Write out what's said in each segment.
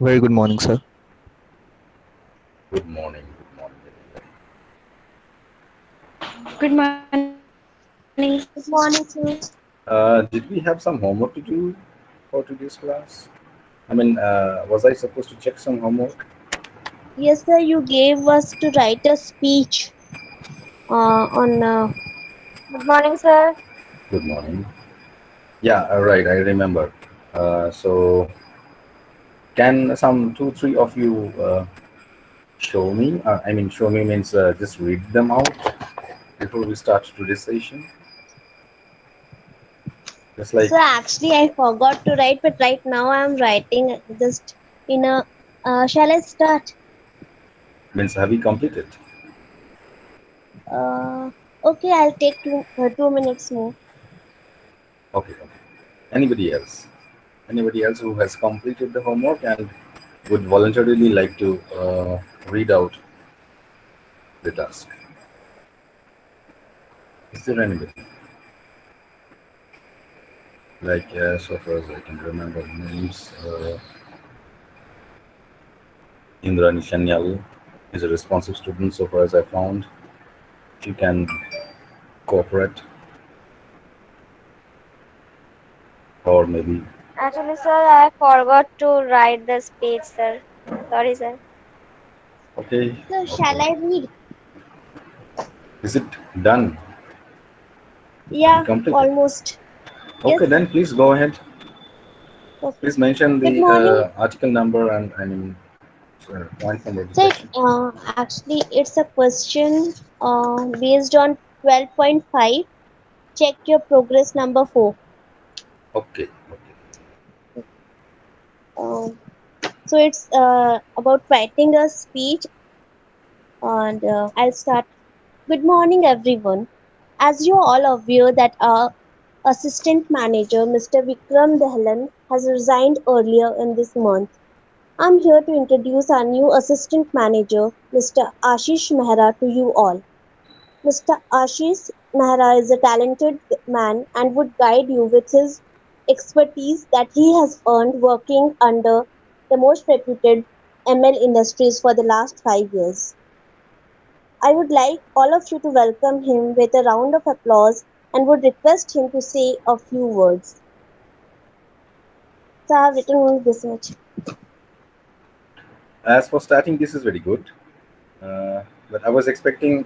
Very good morning, sir. Good morning. Good morning, everybody. Good morning, sir. Good morning, sir. Did we have some homework to do for today's class? I mean, was I supposed to check some homework? Yes, sir, you gave us to write a speech on. Good morning, sir. Good morning. Yeah, right. I remember. So, can some two, three of you show me? I mean, show me means just read them out before we start today's session. Just like So actually, I forgot to write, but right now I'm writing just in a. Shall I start? means have you completed? Uh, okay, I'll take 2 minutes more. Okay. Okay. Anybody else? Anybody else who has completed the homework and would voluntarily like to read out the task? Is there anybody? Like, so far as I can remember names, Indrani Shanyal is a responsive student, so far as I found. She can cooperate, or maybe, Actually, sir, I forgot to write the speech, sir. Sorry, sir. okay, So shall okay. I read? Is it done? Have you Yeah, completed? almost. Okay, Yes. then please go ahead. Okay. Please mention Good the morning. article number and I mean point number of the So question. actually, it's a question based on 12.5. Check your progress number 4. Okay, okay. Um, so it's about writing a speech, and I'll start. Good morning, everyone. As you're all aware that our assistant manager, Mr. Vikram Dahlan, has resigned earlier in this month. I'm here to introduce our new assistant manager, Mr. Ashish Mehra, to you all. Mr. Ashish Mehra is a talented man and would guide you with his expertise that he has earned working under the most reputed ML industries for the last 5 years. I would like all of you to welcome him with a round of applause and would request him to say a few words. So I have written only this much. As for starting, this is very good. Uh, but I was expecting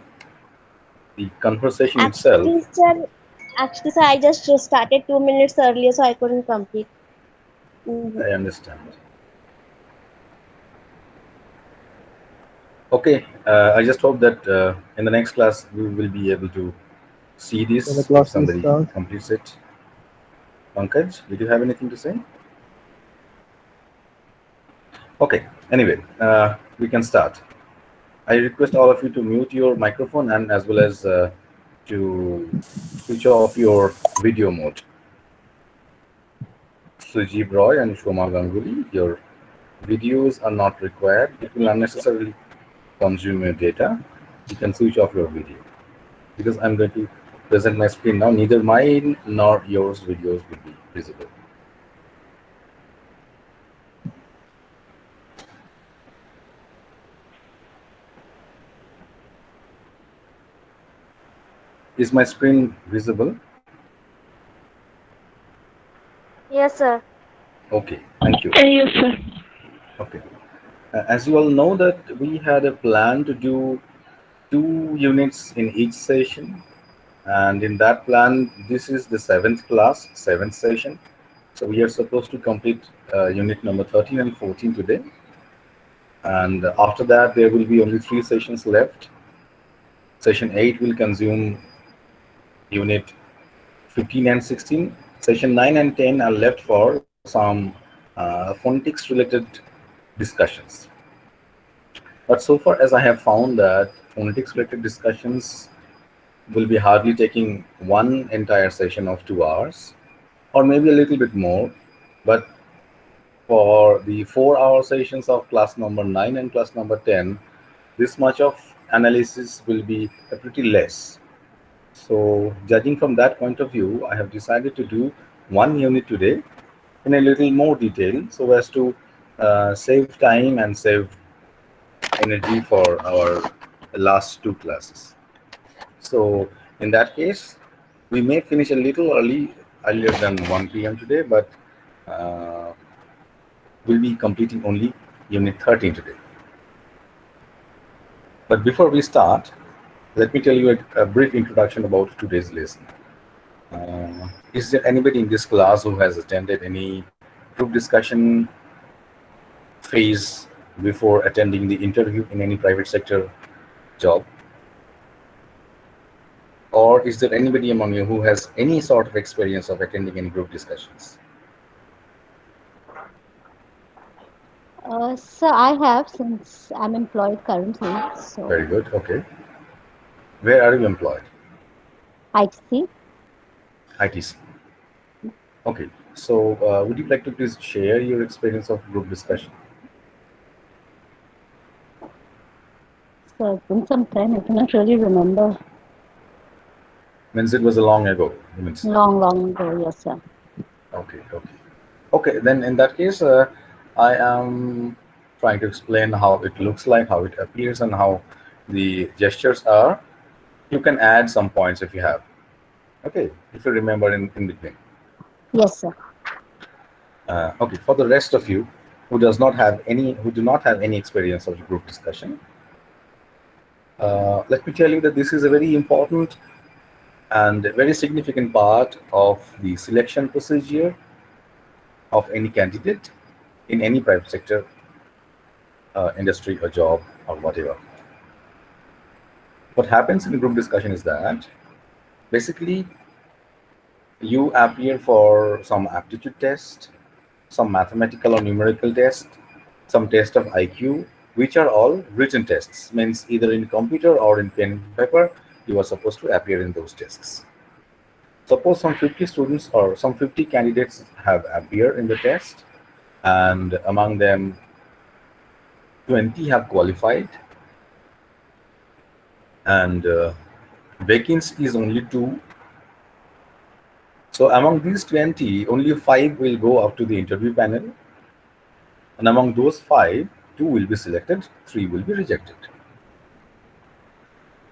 the conversation itself. Actually, sir, actually, sir, I just started 2 minutes earlier, so I couldn't complete. I understand. Okay, I just hope that in the next class we will be able to see Can the this if class please somebody start? completes it. Pankaj, did you have anything to say? Okay, anyway, we can start. I request all of you to mute your microphone and as well as to switch off your video mode. Sujib Roy and Shoma Ganguly, your videos are not required. It will unnecessarily consume your data. You can switch off your video because I'm going to present my screen now. Neither mine nor yours videos will be visible. Is my screen visible? Yes, sir. Okay, thank you. Yes, sir. Okay. As you all know that we had a plan to do 2 units in each session, and in that plan this is the seventh class, seventh session. So we are supposed to complete unit number 13 and 14 today, and after that there will be only 3 sessions left. Session 8 will consume unit 15 and 16. Session 9 and 10 are left for some phonetics related discussions. But so far as I have found that phonetics related discussions will be hardly taking one entire session of 2 hours, or maybe a little bit more. But for the 4 hour sessions of class number 9 and class number 10, this much of analysis will be pretty less. So, judging from that point of view, I have decided to do 1 unit today in a little more detail so as to save time and save energy for our last two classes. So in that case, we may finish a little earlier than 1 p.m. today, but uh, we'll be completing only Unit 13 today. But before we start, let me tell you a brief introduction about today's lesson. Is there anybody in this class who has attended any group discussion phase before attending the interview in any private sector job? Or is there anybody among you who has any sort of experience of attending any group discussions? So I have, since I'm employed currently, so Very good. Okay. Where are you employed? ITC. ITC. Okay. So would you like to please share your experience of group discussion? So it's been some time. I cannot really remember. Means it was a long ago. You mean? Long, long ago, yes, sir. Okay. Okay. Okay. Then in that case, I am trying to explain how it looks like, how it appears, and how the gestures are. You can add some points if you have. Okay. If you remember in between. Yes, sir. Okay, for the rest of you who do not have any experience of group discussion, let me tell you that this is a very important and a very significant part of the selection procedure of any candidate in any private sector industry or job or whatever. What happens in group discussion is that basically you appear for some aptitude test, some mathematical or numerical test, some test of IQ, which are all written tests. Means either in computer or in pen paper, you are supposed to appear in those tests. Suppose some 50 students or some 50 candidates have appeared in the test, and among them 20 have qualified, and vacancy is only two. So among these 20, only five will go up to the interview panel, and among those five, two will be selected, three will be rejected.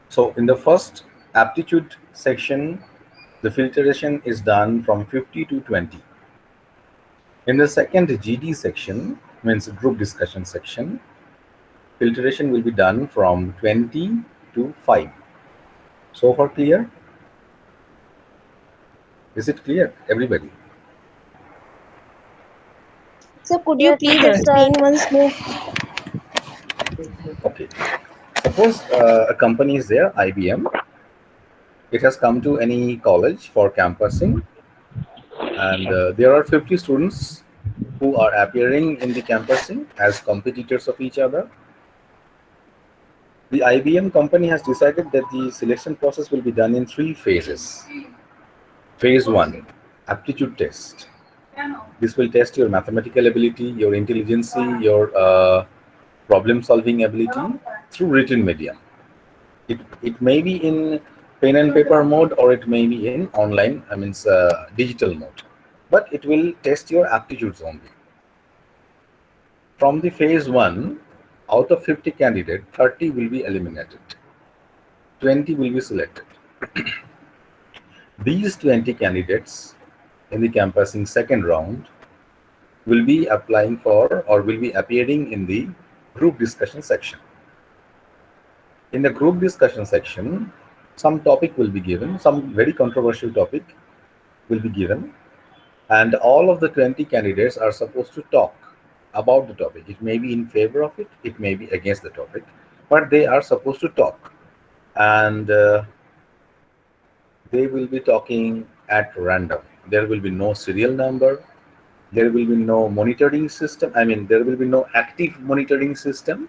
So in the first aptitude section, the filtration is done from 50 to 20. In the second GD section, means group discussion section, filtration will be done from 20 to 5. So far clear? Is it clear, everybody? So could you Yes, please sir. explain once more? Okay. Suppose a company is there, IBM. It has come to any college for campusing, and there are 50 students who are appearing in the campusing as competitors of each other. The IBM company has decided that the selection process will be done in three phases. Phase one, aptitude test. This will test your mathematical ability, your intelligence, your problem solving ability through written medium. It may be in pen and paper mode, or it may be in online, I mean digital mode. But it will test your aptitudes only. From the phase one, out of 50 candidates, 30 will be eliminated. 20 will be selected. These 20 candidates in the campusing second round will be applying for or will be appearing in the group discussion section. In the group discussion section, some topic will be given, some very controversial topic will be given, and all of the 20 candidates are supposed to talk about the topic. It may be in favor of it, it may be against the topic, but they are supposed to talk. And they will be talking at random. There will be no serial number. There will be no monitoring system. I mean, there will be no active monitoring system.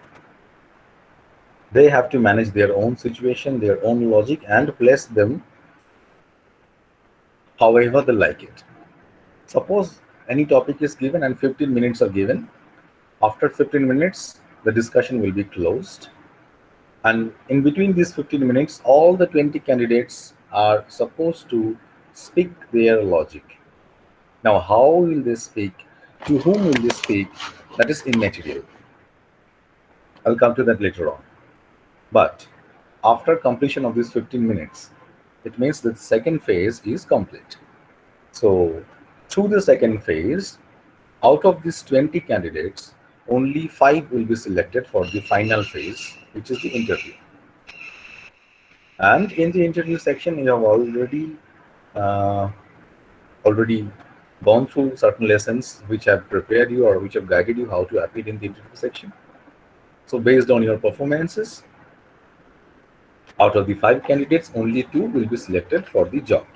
They have to manage their own situation, their own logic, and place them however they like it. Suppose any topic is given and 15 minutes are given. After 15 minutes, the discussion will be closed. And in between these 15 minutes, all the 20 candidates are supposed to speak their logic. Now, how will they speak? To whom will they speak? That is immaterial. I'll come to that later on. But after completion of these 15 minutes, it means that the second phase is complete. So through the second phase, out of these 20 candidates, only 5 will be selected for the final phase, which is the interview. And in the interview section, you have uh, already gone through certain lessons which have prepared you or which have guided you how to appear in the interview section. So based on your performances, out of the 5 candidates, only 2 will be selected for the job.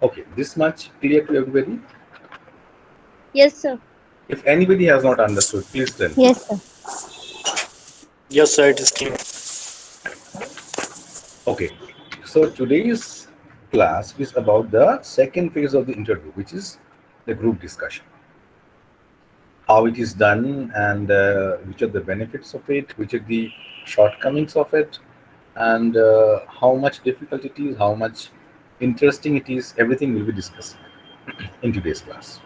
Okay, this much clear to everybody? Yes, sir. If anybody has not understood, please tell me. Yes, sir. Yes, sir, it is clear. Okay, so today's class is about the second phase of the interview, which is the group discussion. How it is done and which are the benefits of it, which are the shortcomings of it, and how much difficult it is, how much interesting it is, everything will be discussed in today's class.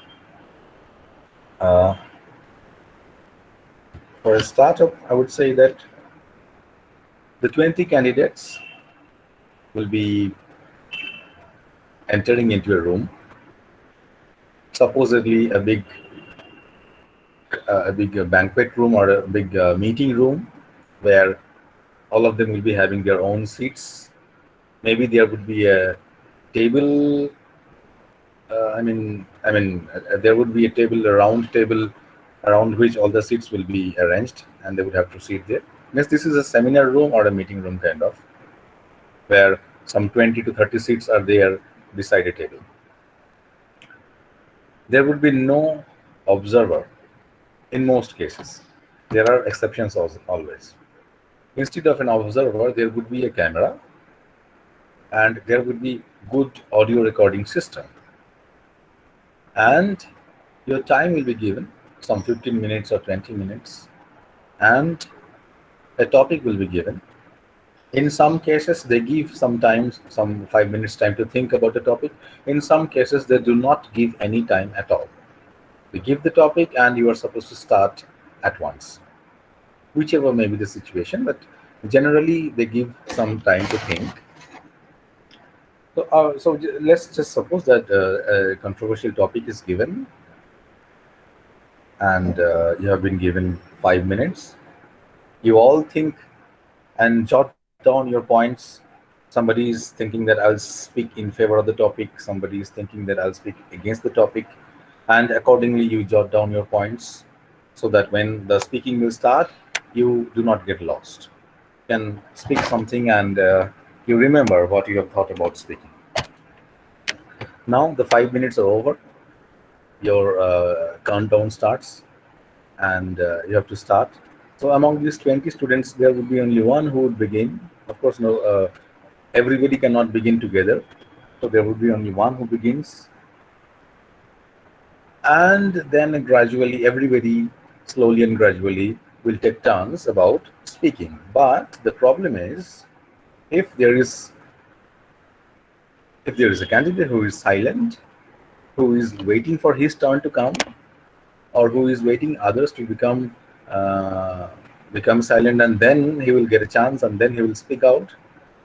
Uh, for a startup, I would say that the 20 candidates will be entering into a room, supposedly a big banquet room or a big meeting room, where all of them will be having their own seats. Maybe there would be a table. There would be a table, a round table, around which all the seats will be arranged, and they would have to sit there. Means this is a seminar room or a meeting room kind of, where some 20 to 30 seats are there beside a table. There would be no observer in most cases. There are exceptions also, always. Instead of an observer, there would be a camera and there would be good audio recording system. And your time will be given, some 15 minutes or 20 minutes, and a topic will be given. In some cases, they give sometimes some 5 minutes time to think about the topic. In some cases, they do not give any time at all. They give the topic and you are supposed to start at once, whichever may be the situation, but generally they give some time to think. So let's just suppose that a controversial topic is given and you have been given 5 minutes. You all think and jot down your points. Somebody is thinking that I'll speak in favor of the topic, somebody is thinking that I'll speak against the topic, and accordingly you jot down your points so that when the speaking will start, you do not get lost. You can speak something and you remember what you have thought about speaking. Now the 5 minutes are over, your countdown starts, and you have to start. So among these 20 students, there would be only one who would begin. Of course, no, everybody cannot begin together. So there would be only one who begins, and then gradually everybody, slowly and gradually, will take turns about speaking. But the problem is, if there is if there is a candidate who is silent, who is waiting for his turn to come, or who is waiting others to uh, become silent, and then he will get a chance and then he will speak out.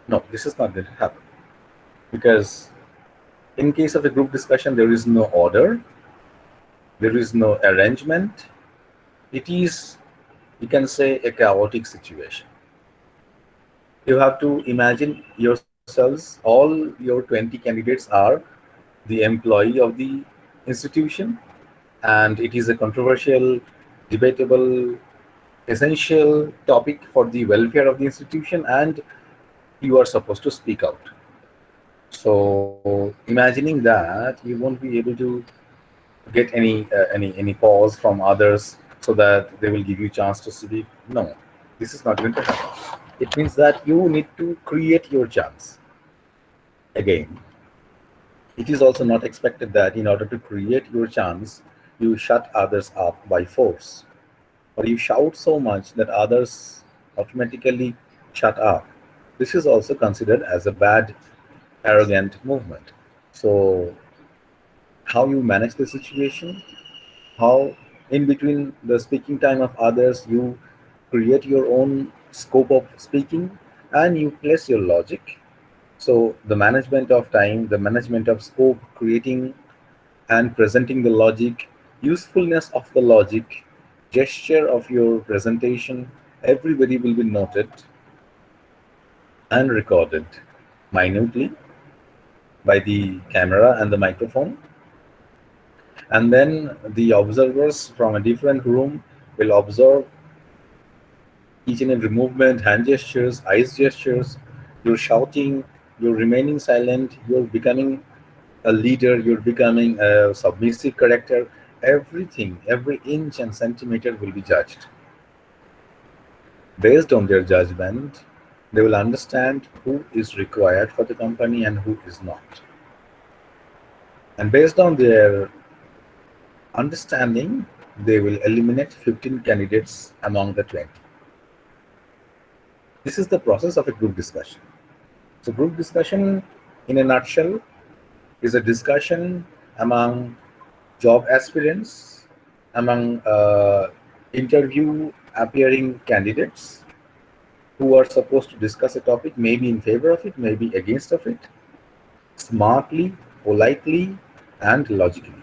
No, this is not going to happen, because in case of a group discussion, there is no order, there is no arrangement. It is, you can say, a chaotic situation. You have to imagine yourselves, all your 20 candidates are the employee of the institution, and it is a controversial, debatable, essential topic for the welfare of the institution, and you are supposed to speak out. So imagining that, you won't be able to get any pause from others so that they will give you a chance to speak. No, this is not going to happen. It means that you need to create your chance. Again, it is also not expected that in order to create your chance, you shut others up by force, or you shout so much that others automatically shut up. This is also considered as a bad, arrogant movement. So, how you manage the situation, how In between the speaking time of others, you create your own scope of speaking and you place your logic. So the management of time, the management of scope, creating and presenting the logic, usefulness of the logic, gesture of your presentation, everybody will be noted and recorded minutely by the camera and the microphone. And then the observers from a different room will observe each and every movement, hand gestures, eyes gestures. You're shouting, you're remaining silent, you're becoming a leader, you're becoming a submissive character. Everything, every inch and centimeter will be judged. Based on their judgment, they will understand who is required for the company and who is not. And based on their understanding, they will eliminate 15 candidates among the 20. This is the process of a group discussion. So, group discussion, in a nutshell, is a discussion among job aspirants, among interview appearing candidates who are supposed to discuss a topic, maybe in favor of it, maybe against of it, smartly, politely, and logically.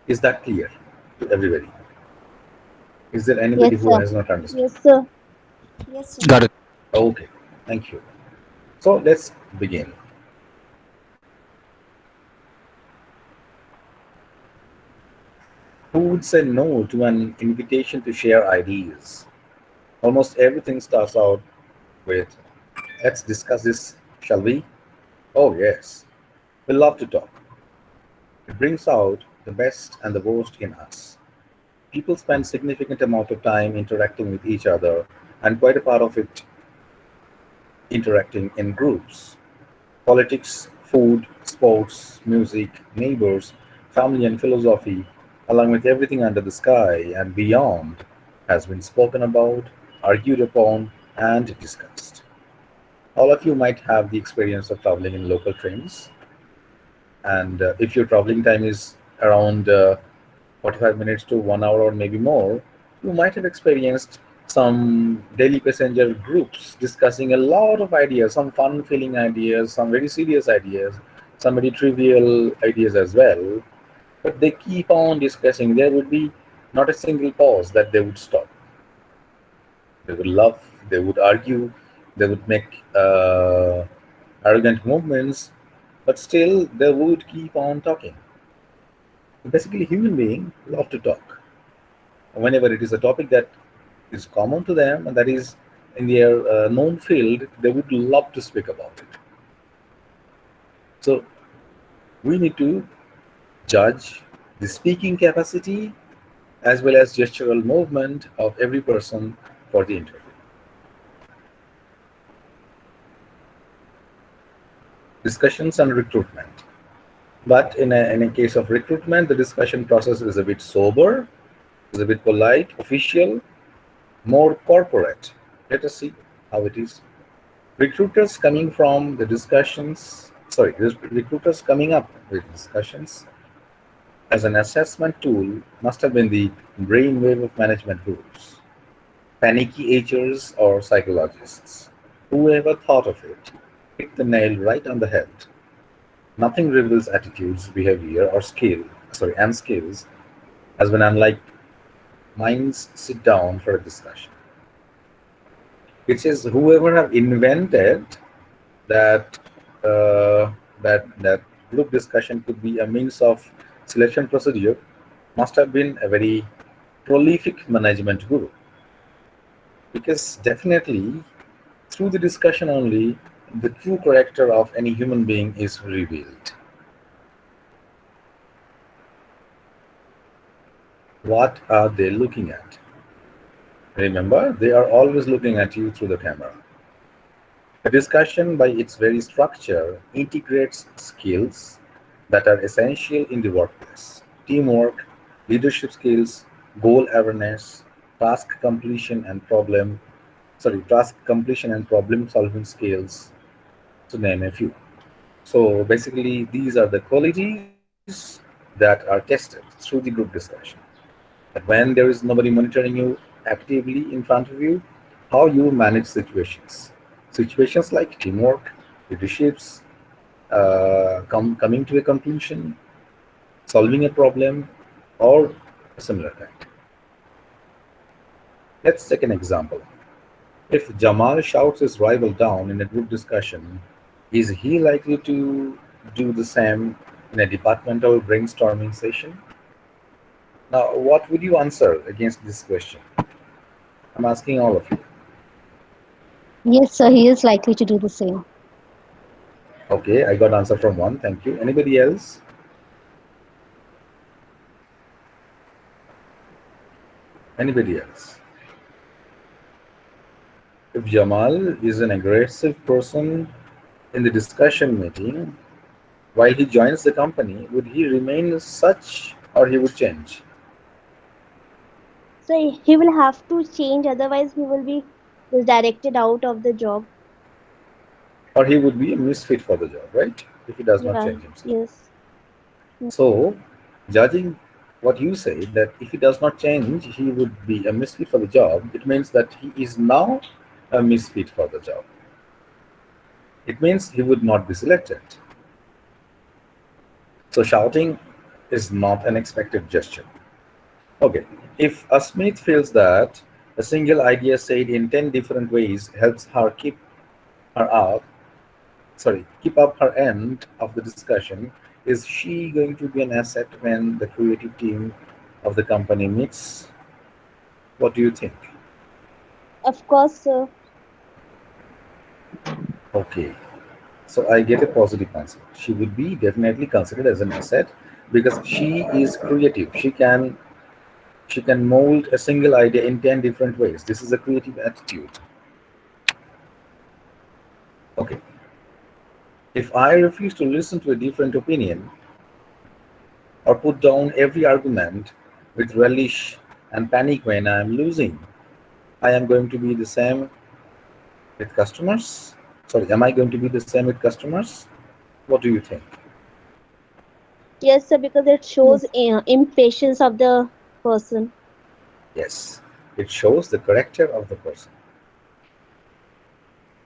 Is that clear to everybody? Is there anybody Yes, who sir. has not understood? Yes, sir. Yes, sir. Got it. Okay, thank you. So let's begin. Who would say no to an invitation to share ideas? Almost everything starts out with, let's discuss this, shall we? Oh, yes. We love to talk. It brings out the best and the worst in us. People spend significant amount of time interacting with each other, and quite a part of it interacting in groups. Politics, food, sports, music, neighbors, family, and philosophy, along with everything under the sky and beyond, has been spoken about, argued upon, and discussed. All of you might have the experience of traveling in local trains, and if your traveling time is around 45 minutes to 1 hour or maybe more, you might have experienced some daily passenger groups discussing a lot of ideas, some fun feeling ideas, some very serious ideas, some very trivial ideas as well. But they keep on discussing. There would be not a single pause that they would stop. They would laugh, they would argue, they would make arrogant movements, but still they would keep on talking. Basically, human beings love to talk. Whenever it is a topic that is common to them and that is in their known field, they would love to speak about it. So we need to judge the speaking capacity as well as gestural movement of every person for the interview. Discussions on recruitment. But in a case of recruitment, the discussion process is a bit sober, is a bit polite, official, more corporate. Let us see how it is. Recruiters coming from the discussions, sorry, recruiters coming up with discussions as an assessment tool must have been the brainwave of management gurus, panicky HRs or psychologists. Whoever thought of it hit the nail right on the head. Nothing reveals attitudes, behavior, or skills as when unlike minds sit down for a discussion. It says whoever have invented that that group discussion could be a means of selection procedure must have been a very prolific management guru, because definitely through the discussion only the true character of any human being is revealed. What are they looking at? Remember, they are always looking at you through the camera. A discussion, by its very structure, integrates skills that are essential in the workplace: teamwork, leadership skills, goal awareness, task completion and problem solving skills, to name a few. So basically, these are the qualities that that are tested through the group discussion. That when there is nobody monitoring you actively in front of you, how you manage situations. Situations like teamwork, leaderships, coming to a conclusion, solving a problem, or a similar kind. Let's take an example. If Jamal shouts his rival down in a group discussion, is he likely to do the same in a departmental brainstorming session? Now, what would you answer against this question? I'm asking all of you. Yes, sir, he is likely to do the same. Okay, I got answer from one. Thank you. Anybody else? Anybody else? If Jamal is an aggressive person in the discussion meeting, while he joins the company, would he remain such or he would change? So he will have to change, otherwise he will be directed out of the job. Or he would be a misfit for the job, right? If he does not Yeah, change himself. yes. So, judging what you say, that if he does not change, he would be a misfit for the job, it means that he is now a misfit for the job. It means he would not be selected. So, shouting is not an expected gesture. Okay, if a Smith feels that a single idea said in 10 different ways helps her her up, keep up her end of the discussion, is she going to be an asset when the creative team of the company meets? What do you think? Of course, sir. Okay, so I get a positive answer. She would be definitely considered as an asset because she is creative. She can mold a single idea in 10 different ways. This is a creative attitude. Okay, if I refuse to listen to a different opinion or put down every argument with relish and panic when I am losing, I am going to be the same with customers. Sorry, am I going to be the same with customers? What do you think? Yes, sir, because it shows Yes. impatience of the person. Yes, it shows the character of the person.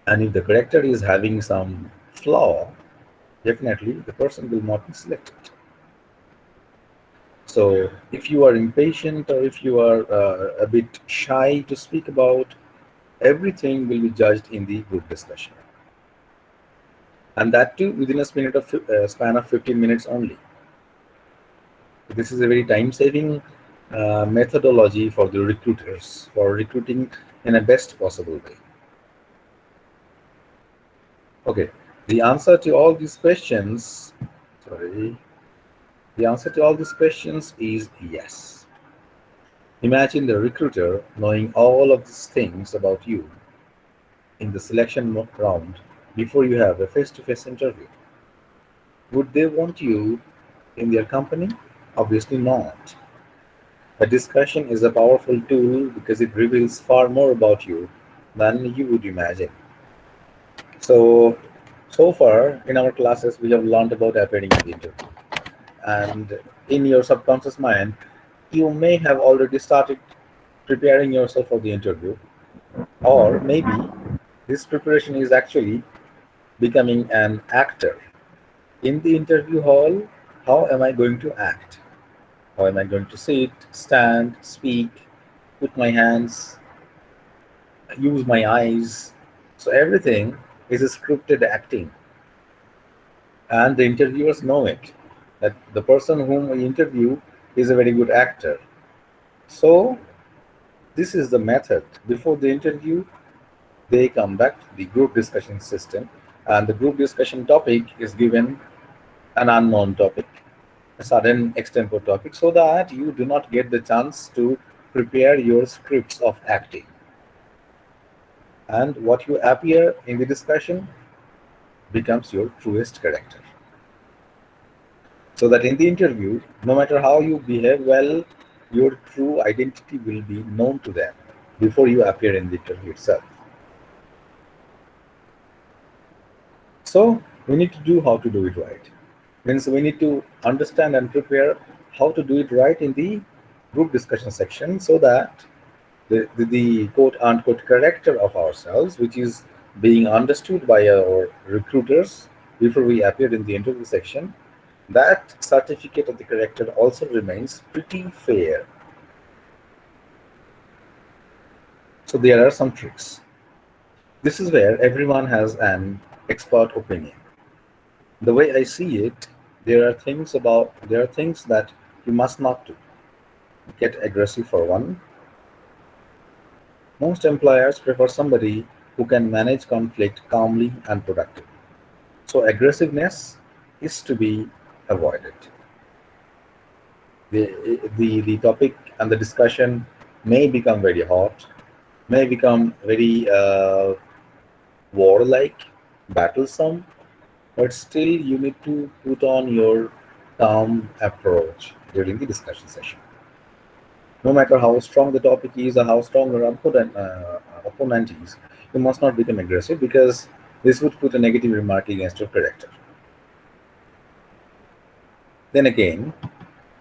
And if the character is having some flaw, definitely the person will not be selected. So if you are impatient or if you are a bit shy to speak about, everything will be judged in the group discussion. And that too within a span of 15 minutes only. This is a very time-saving methodology for the recruiters for recruiting in a best possible way. Okay, the answer to all these questions, sorry, the answer to all these questions is yes. Imagine the recruiter knowing all of these things about you in the selection round before you have a face-to-face interview. Would they want you in their company? Obviously not. A discussion is a powerful tool because it reveals far more about you than you would imagine. So, so far in our classes, we have learned about appearing in the interview. And in your subconscious mind, you may have already started preparing yourself for the interview, or maybe this preparation is actually becoming an actor. In the interview hall, how am I going to act? How am I going to sit, stand, speak, put my hands, use my eyes? So everything is a scripted acting, and the interviewers know it. That the person whom we interview is a very good actor. So this is the method. Before the interview, they conduct the group discussion system, and the group discussion topic is given an unknown topic, a sudden extempore topic, so that you do not get the chance to prepare your scripts of acting. And what you appear in the discussion becomes your truest character. So that in the interview, no matter how you behave well, your true identity will be known to them before you appear in the interview itself. So we need to do how to do it right. Means we need to understand and prepare how to do it right in the group discussion section, so that the quote unquote character of ourselves, which is being understood by our recruiters before we appear in the interview section, that certificate of the character also remains pretty fair. So there are some tricks. This is where everyone has an expert opinion. The way I see it, there are things that you must not do. Get aggressive for one. Most employers prefer somebody who can manage conflict calmly and productively. So aggressiveness is to be avoided. The topic and the discussion may become very hot, may become very warlike, battlesome, but still you need to put on your calm approach during the discussion session. No matter how strong the topic is or how strong your opponent is, you must not become aggressive, because this would put a negative remark against your character. Then again,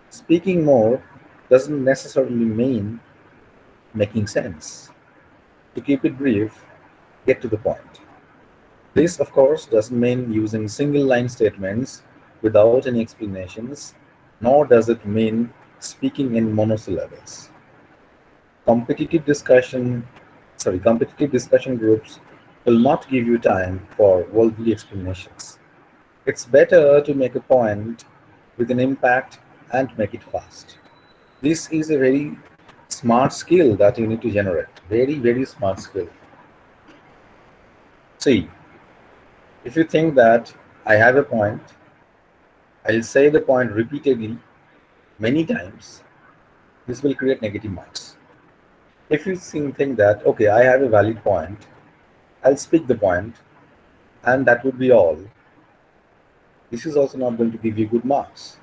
speaking more doesn't necessarily mean making sense. To keep it brief, get to the point. This, of course, doesn't mean using single line statements without any explanations, nor does it mean speaking in monosyllables. Competitive discussion, competitive discussion groups will not give you time for worldly explanations. It's better to make a point with an impact and make it fast. This is a very smart skill that you need to generate. Very, very smart skill. See, if you think that I have a point, I'll say the point repeatedly many times, this will create negative marks. If you think that, okay, I have a valid point, I'll speak the point, and that would be all, this is also not going to give you good marks,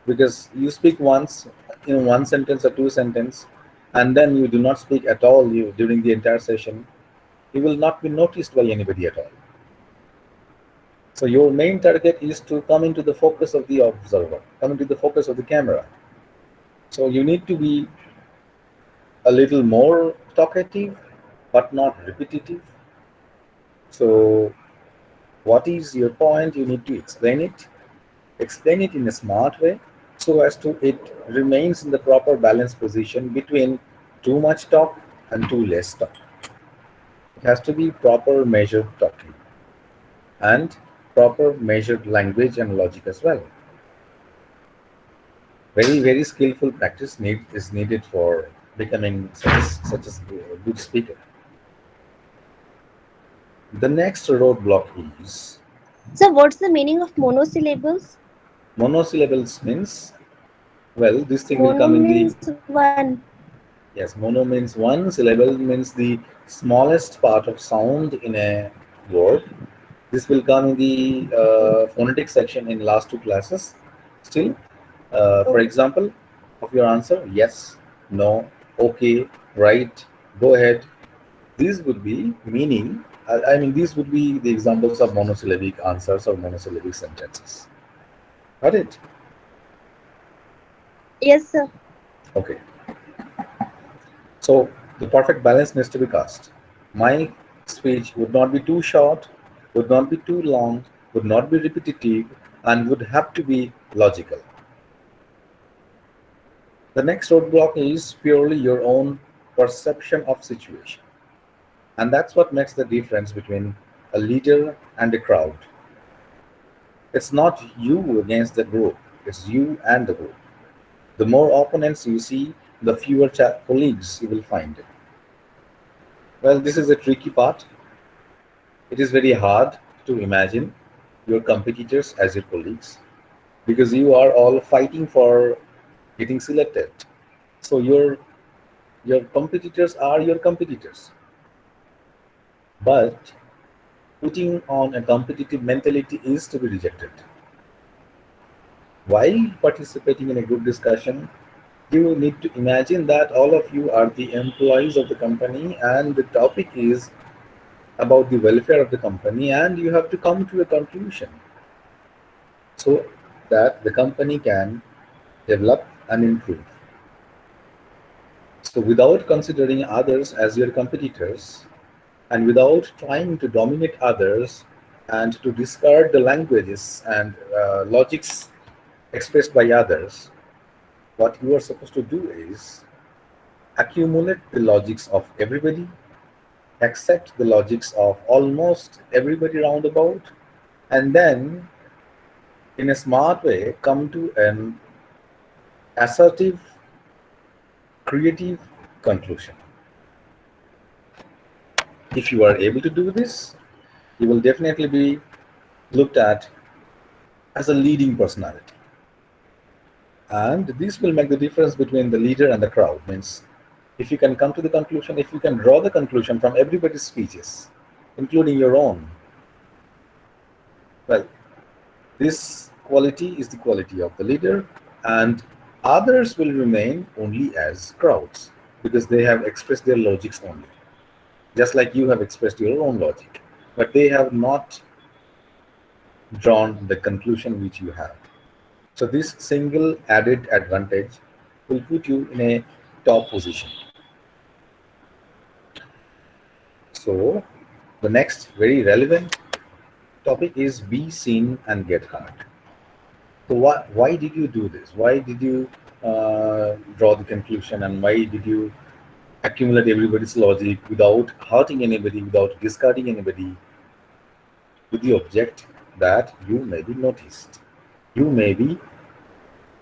because you speak once in one sentence or two sentence, and then you do not speak at all during the entire session, you will not be noticed by anybody at all. So your main target is to come into the focus of the observer, come into the focus of the camera. So you need to be a little more talkative, but not repetitive. So what is your point? You need to explain it in a smart way, so as to it remains in the proper balance position between too much talk and too less talk. It has to be proper measured talking and proper measured language and logic as well. Very, very skillful practice is needed for becoming such a good speaker. The next roadblock is So, what's the meaning of monosyllables? monosyllables. Means, well, this thing will Mono come in the, means one. yes, mono means one, syllable means the smallest part of sound in a word. This will come in the phonetic section in last two classes. Still, for example, of your answer, yes, no, okay, right, go ahead. These would be meaning. I mean, these would be the examples of monosyllabic answers or monosyllabic sentences. Got it? Yes, sir. Okay. So the perfect balance needs to be cast. My speech would not be too short, would not be too long, would not be repetitive, and would have to be logical. The next roadblock is purely your own perception of situation. And that's what makes the difference between a leader and a crowd. It's not you against the group, it's you and the group. The more opponents you see, the fewer colleagues you will find. Well, this is a tricky part. It is very hard to imagine your competitors as your colleagues, because you are all fighting for getting selected. So your competitors are your competitors. But putting on a competitive mentality is to be rejected. While participating in a group discussion, you need to imagine that all of you are the employees of the company, and the topic is about the welfare of the company, and you have to come to a conclusion. so that the company can develop and improve. So, without considering others as your competitors and without trying to dominate others and to discard the languages and logics expressed by others, what you are supposed to do is accumulate the logics of everybody, accept the logics of almost everybody roundabout, and then, in a smart way, come to an assertive, creative conclusion. If you are able to do this, you will definitely be looked at as a leading personality. And this will make the difference between the leader and the crowd. Means if you can come to the conclusion, if you can draw the conclusion from everybody's speeches, including your own, well, this quality is the quality of the leader, and others will remain only as crowds because they have expressed their logics only, just like you have expressed your own logic, but they have not drawn the conclusion which you have. So this single added advantage will put you in a top position. So the next very relevant topic is be seen and get heard. So why did you do this? Why did you draw the conclusion, and why did you accumulate everybody's logic without hurting anybody, without discarding anybody, with the object that you may be noticed, you may be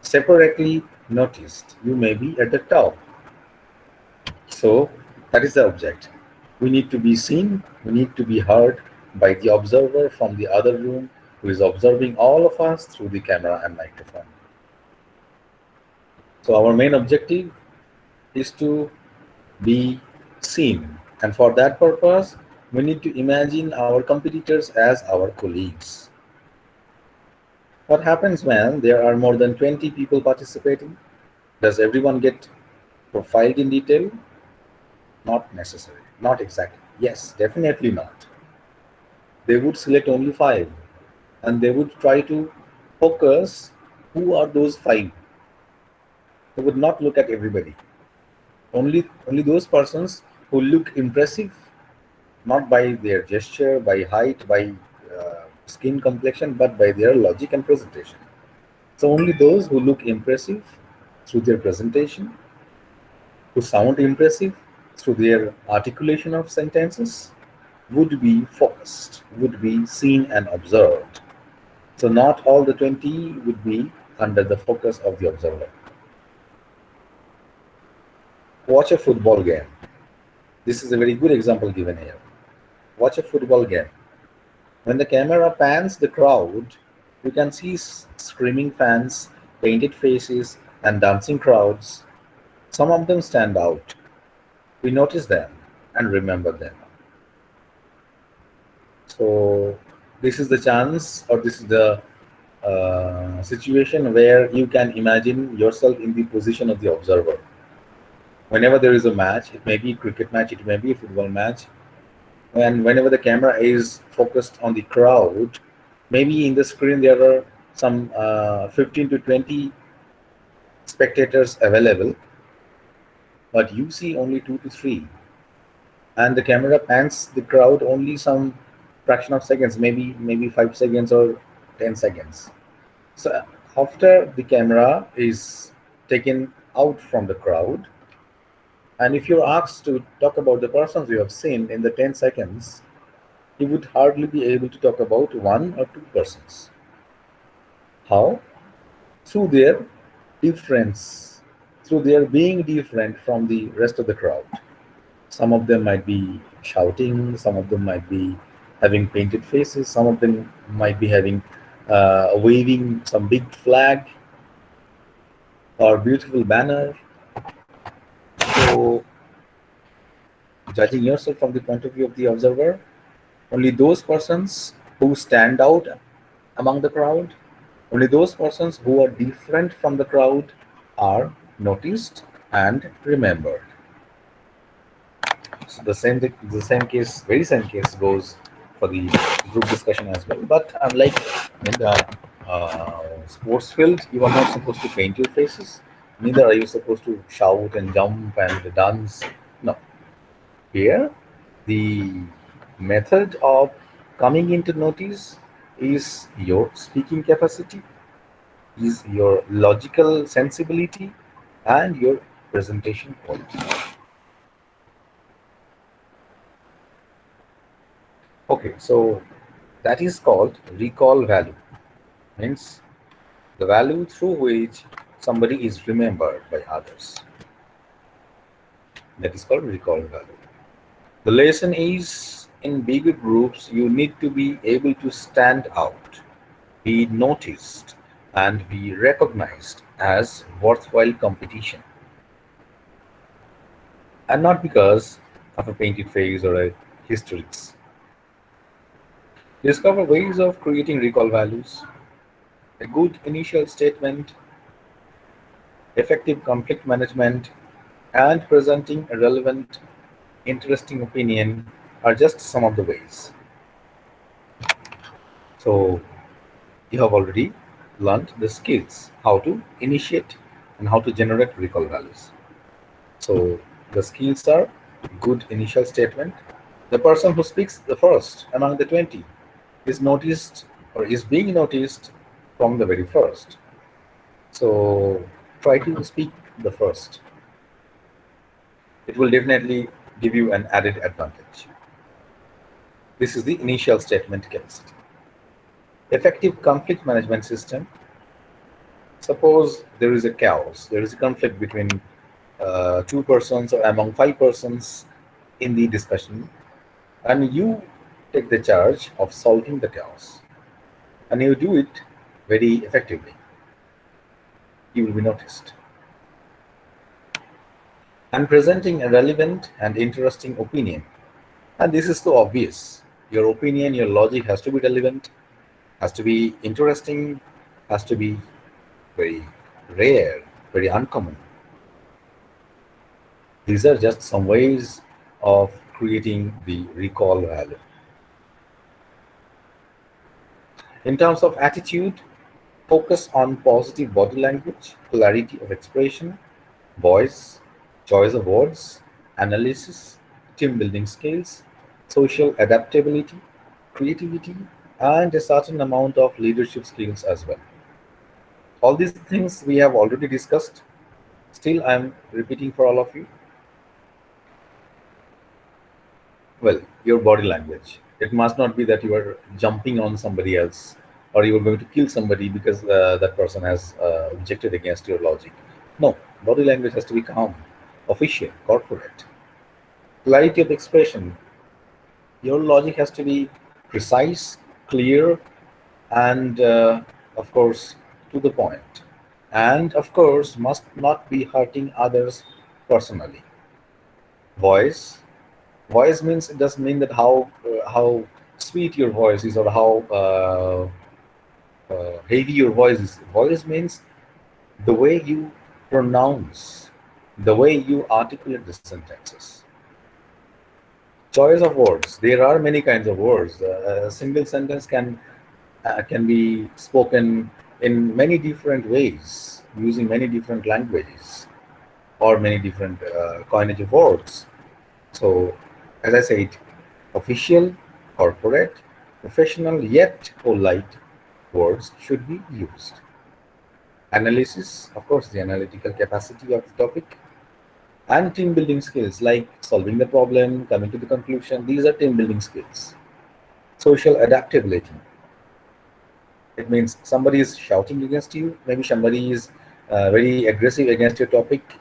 separately noticed, you may be at the top. So that is the object. We need to be seen, we need to be heard by the observer from the other room who is observing all of us through the camera and microphone. So our main objective is to be seen, and for that purpose we need to imagine our competitors as our colleagues. What happens when there are more than 20 people participating? Does everyone get profiled in detail? Not necessary. Not exactly. Yes, definitely not. They would select only five, and they would try to focus who are those five. They would not look at everybody. Only those persons who look impressive, not by their gesture, by height, by skin complexion, but by their logic and presentation. So only those who look impressive through their presentation, who sound impressive through their articulation of sentences, would be focused, would be seen and observed. So not all the 20 would be under the focus of the observer. Watch a football game. This is a very good example given here. Watch a football game. When the camera pans the crowd, you can see screaming fans, painted faces, and dancing crowds. Some of them stand out. We notice them and remember them. So this is the chance, or this is the situation where you can imagine yourself in the position of the observer. Whenever there is a match, it may be a cricket match, it may be a football match, and whenever the camera is focused on the crowd, maybe in the screen there are some 15 to 20 spectators available, but you see only 2 to 3, and the camera pans the crowd only some fraction of seconds, maybe 5 seconds or 10 seconds. So after the camera is taken out from the crowd, and if you're asked to talk about the persons you have seen in the 10 seconds, you would hardly be able to talk about one or two persons. How? Through their difference, through their being different from the rest of the crowd. Some of them might be shouting, some of them might be having painted faces, some of them might be having waving some big flag or beautiful banner. So, judging yourself from the point of view of the observer, only those persons who stand out among the crowd, only those persons who are different from the crowd are noticed and remembered. So the same case, very same case goes for the group discussion as well. But unlike sports field, you are not supposed to paint your faces. Neither are you supposed to shout and jump and dance. No. Here, the method of coming into notice is your speaking capacity, is your logical sensibility, and your presentation quality. Okay, so that is called recall value. Means the value through which somebody is remembered by others. That is called recall value. The lesson is in bigger groups, you need to be able to stand out, be noticed, and be recognized as worthwhile competition. And not because of a painted face or a hysterics. Discover ways of creating recall values, a good initial statement, effective conflict management, and presenting a relevant, interesting opinion are just some of the ways. So, you have already learned the skills how to initiate and how to generate recall values. So, the skills are good initial statement. The person who speaks the first among the 20 is noticed or is being noticed from the very first. So, try to speak the first. It will definitely give you an added advantage. This is the initial statement capacity. Effective conflict management system. Suppose there is a chaos, there is a conflict between two persons or among five persons in the discussion, and you take the charge of solving the chaos, and you do it very effectively. You will be noticed. And presenting a relevant and interesting opinion. And this is so obvious. Your opinion, your logic has to be relevant, has to be interesting, has to be very rare, very uncommon. These are just some ways of creating the recall value. In terms of attitude, focus on positive body language, clarity of expression, voice, choice of words, analysis, team building skills, social adaptability, creativity, and a certain amount of leadership skills as well. All these things we have already discussed. Still, I am repeating for all of you. Well, your body language. It must not be that you are jumping on somebody else or you are going to kill somebody because that person has objected against your logic. No, body language has to be calm, official, corporate. Clarity of expression. Your logic has to be precise, clear, and of course, to the point. And of course, must not be hurting others personally. Voice. Voice means it doesn't mean that how sweet your voice is or how heavy your voice is. Voice means the way you pronounce, the way you articulate the sentences. Choice of words. There are many kinds of words. A single sentence can be spoken in many different ways, using many different languages or many different coinage of words. So, as I said, official, corporate, professional, yet polite words should be used. Analysis, of course, the analytical capacity of the topic, and team building skills like solving the problem, coming to the conclusion. These are team building skills. Social adaptability. It means somebody is shouting against you, maybe somebody is very aggressive against your topic,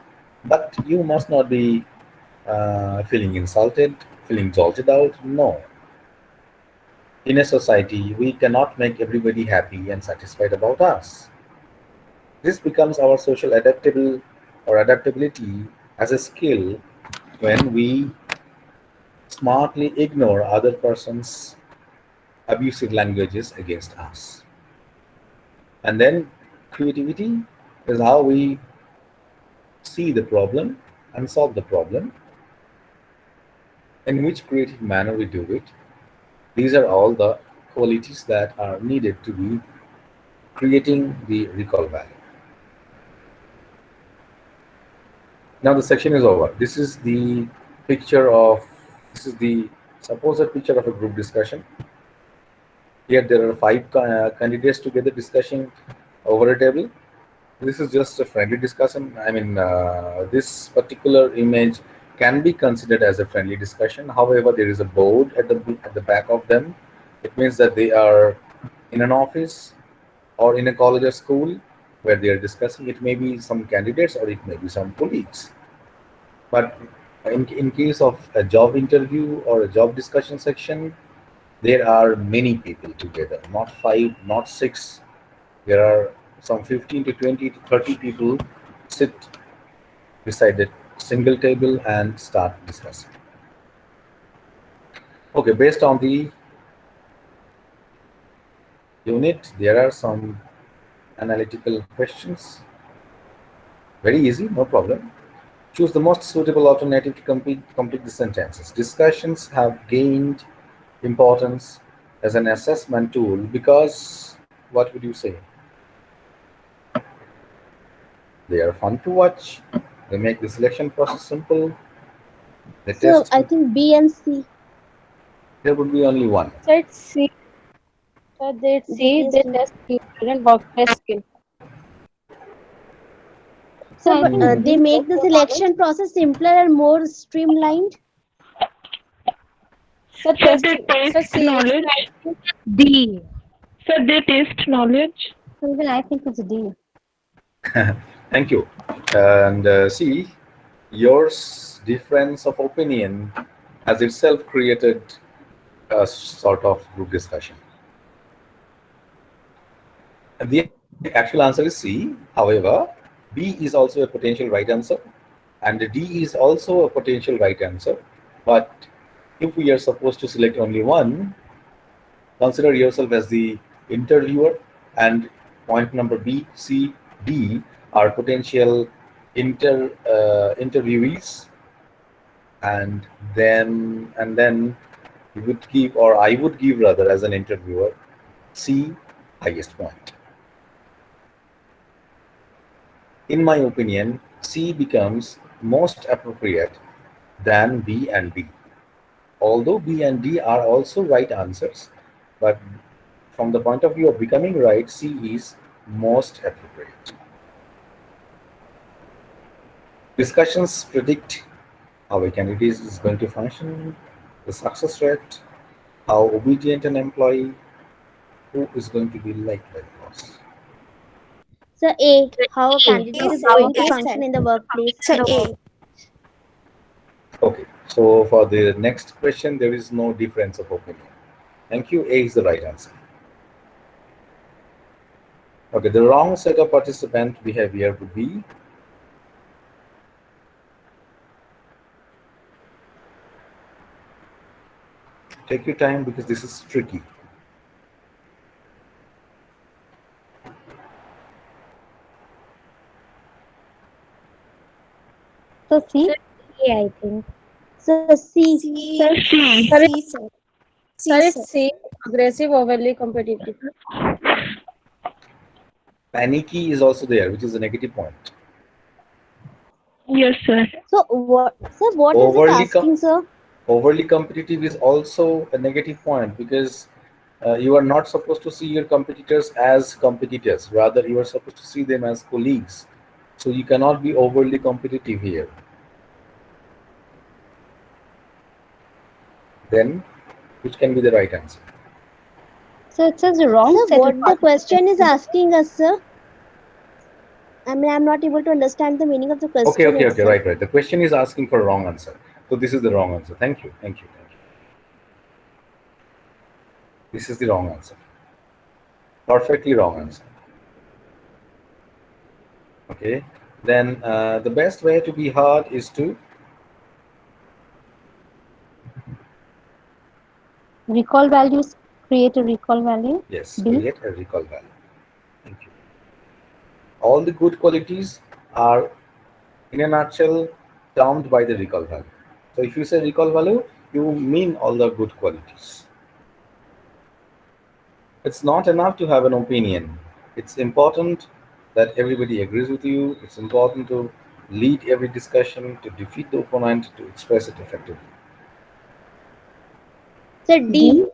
but you must not be feeling insulted, feeling jolted out. No. In a society, we cannot make everybody happy and satisfied about us. This becomes our social adaptable or adaptability as a skill when we smartly ignore other person's abusive languages against us. And then creativity is how we see the problem and solve the problem, in which creative manner we do it. These are all the qualities that are needed to be creating the recall value. Now the section is over. This is the picture of, this is the supposed picture of a group discussion. Here there are five candidates together discussing over a table. This is just a friendly discussion. I mean, this particular image can be considered as a friendly discussion. However, there is a board at the back of them. It means that they are in an office or in a college or school where they are discussing. It may be some candidates or it may be some colleagues. But in case of a job interview or a job discussion section, there are many people together, not five, not six. There are some 15 to 20 to 30 people sit beside a single table and start discussing. Okay, based on the unit, there are some analytical questions. Very easy, no problem. Choose the most suitable alternative to complete the sentences. Discussions have gained importance as an assessment tool because, what would you say? They are fun to watch. They make the selection process simple. They So test. I think B and C. There would be only one. So it's C. So they They see they test. test people and workplace skill. So So, I but think Hmm. they B make based the on knowledge. selection process simpler and more streamlined. So So they testing. So test C. So knowledge. I think D. So they test knowledge. So even I think it's D. Thank you. And see, yours difference of opinion has itself created a sort of group discussion. And the actual answer is C. However, B is also a potential right answer, and D is also a potential right answer. But if we are supposed to select only one, consider yourself as the interviewer, and point number B, C, D are potential interviewees, and then you would give, or I would give rather, as an interviewer, C highest point. In my opinion, C becomes most appropriate than B and D. Although B and D are also right answers, but from the point of view of becoming right, C is most appropriate. Discussions predict how a candidate is going to function, the success rate, how obedient an employee, who is going to be liked by the boss. So A, how a A. candidate is How going to they function said. in the workplace. So A. Okay, so for the next question, there is no difference of opinion. Thank you. A is the right answer. Okay, the wrong set of participant behavior would be take your time because this is tricky. So C. So A, I think. So C. So C. Sir, sir, it's C. Aggressive, overly competitive. Panicky is also there, which is a negative point. Yes, sir. So what? Sir, what is it Overly asking, sir? overly competitive is also a negative point because you are not supposed to see your competitors as competitors. Rather, you are supposed to see them as colleagues. So you cannot be overly competitive here. Then, which can be the right answer? So it says the wrong Sir, set what of the question is participants. asking us, sir? I mean, I'm not able to understand the meaning of the Okay, question okay, okay, itself. right. The question is asking for a wrong answer. So this is the wrong answer. Thank you, thank you, thank you. This is the wrong answer. Perfectly wrong answer. Okay. Then the best way to be heard is to Recall values. Create a recall value. yes, B. create a recall value. Thank you. All the good qualities are, in a nutshell, termed by the recall value. So if you say recall value, you mean all the good qualities. It's not enough to have an opinion. It's important that everybody agrees with you. It's important to lead every discussion, to defeat the opponent, to express it effectively. So D. D.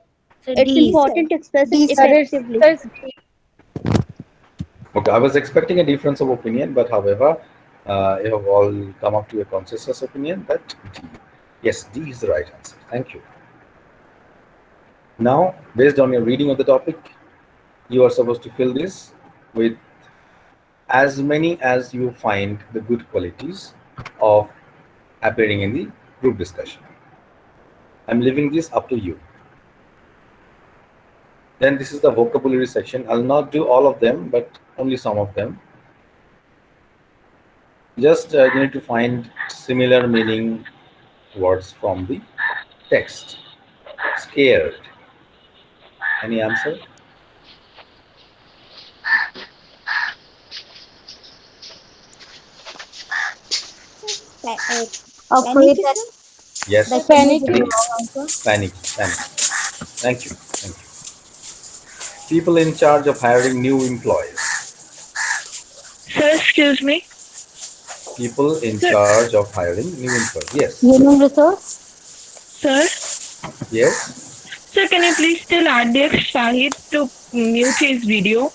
So It's D, sir. important to express it Sir, effectively. Okay, I was expecting a difference of opinion, but however, you have all come up to a consensus opinion that D. Yes, D is the right answer. Thank you. Now, based on your reading of the topic, you are supposed to fill this with as many as you find the good qualities of appearing in the group discussion. I'm leaving this up to you. Then this is the vocabulary section. I'll not do all of them, but only some of them. Just you need to find similar meaning words from the text. Scared. Any answer? Pa- uh, Afraid Panicky, that sir? that Yes. can be the Panic. wrong answer. Panic. Panic. Thank you. Thank you. People in charge of hiring new employees. Sir, excuse me. People in Sir, charge of hiring new employees. Yes. Human resource. sir, Yes. sir, can you please tell RDX Shahid to mute his video?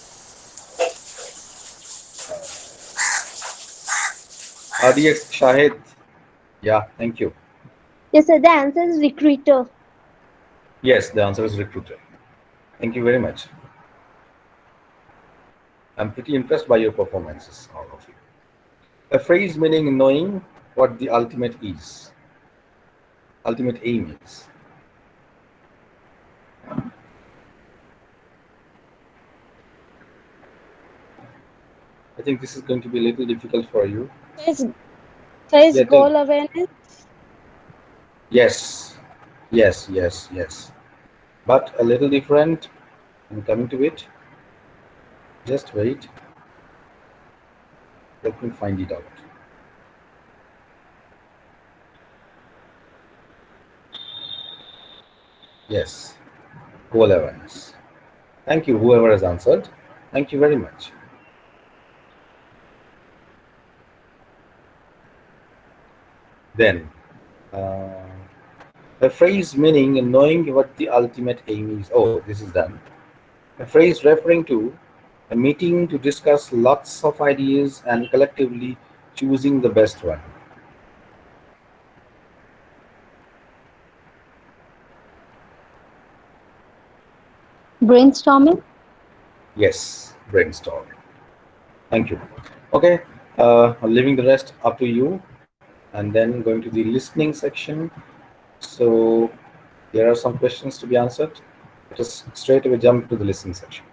RDX Shahid. Yeah. Thank you. Yes, sir. The answer is recruiter. Yes. The answer is recruiter. Thank you very much. I'm pretty impressed by your performances, all of you. A phrase meaning knowing what the ultimate aim is. I think this is going to be a little difficult for you. Is, sir, is Yeah, tell me. goal awareness? Yes, yes. But a little different. I'm coming to it. Just wait. Let me find it out. Yes, goal awareness. Thank you, whoever has answered. Thank you very much. Then, uh, a phrase meaning knowing what the ultimate aim is. Oh, this is done. A phrase referring to a meeting to discuss lots of ideas and collectively choosing the best one. Brainstorming. Yes, brainstorm. Thank you. Okay, leaving the rest up to you, and then going to the listening section. So there are some questions to be answered. Let us straight away jump to the listening section.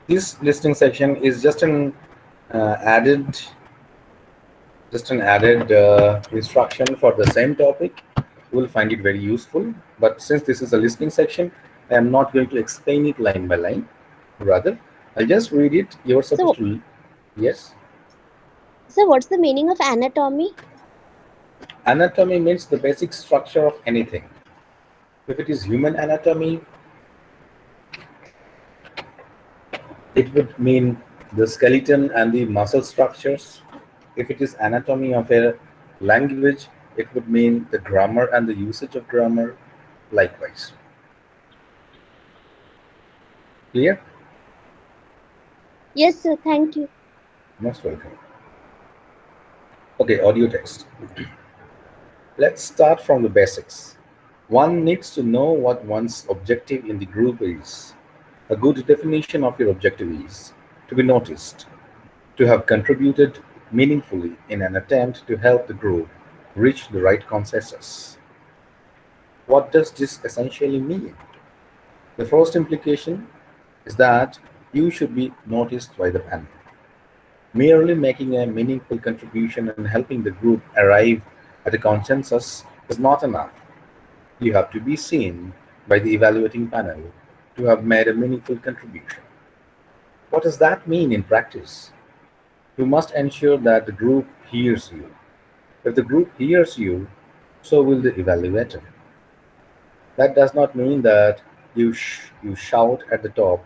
This listening section is uh, added, just an added instruction for the same topic. You will find it very useful. But since this is a listening section, I am not going to explain it line by line. Rather, I'll just read it. You're supposed So, to, yes. what's the meaning of anatomy? Anatomy means the basic structure of anything. If it is human anatomy, it would mean the skeleton and the muscle structures. If it is anatomy of a language, it would mean the grammar and the usage of grammar. Likewise. Clear? Yes, sir. Thank you. Most welcome. Okay, audio text. Let's start from the basics. One needs to know what one's objective in the group is. A good definition of your objective is to be noticed, to have contributed meaningfully in an attempt to help the group reach the right consensus. What does this essentially mean? The first implication is that you should be noticed by the panel. Merely making a meaningful contribution and helping the group arrive at a consensus is not enough. You have to be seen by the evaluating panel to have made a meaningful contribution. What does that mean in practice? You must ensure that the group hears you. If the group hears you, so will the evaluator. That does not mean that you shout at the top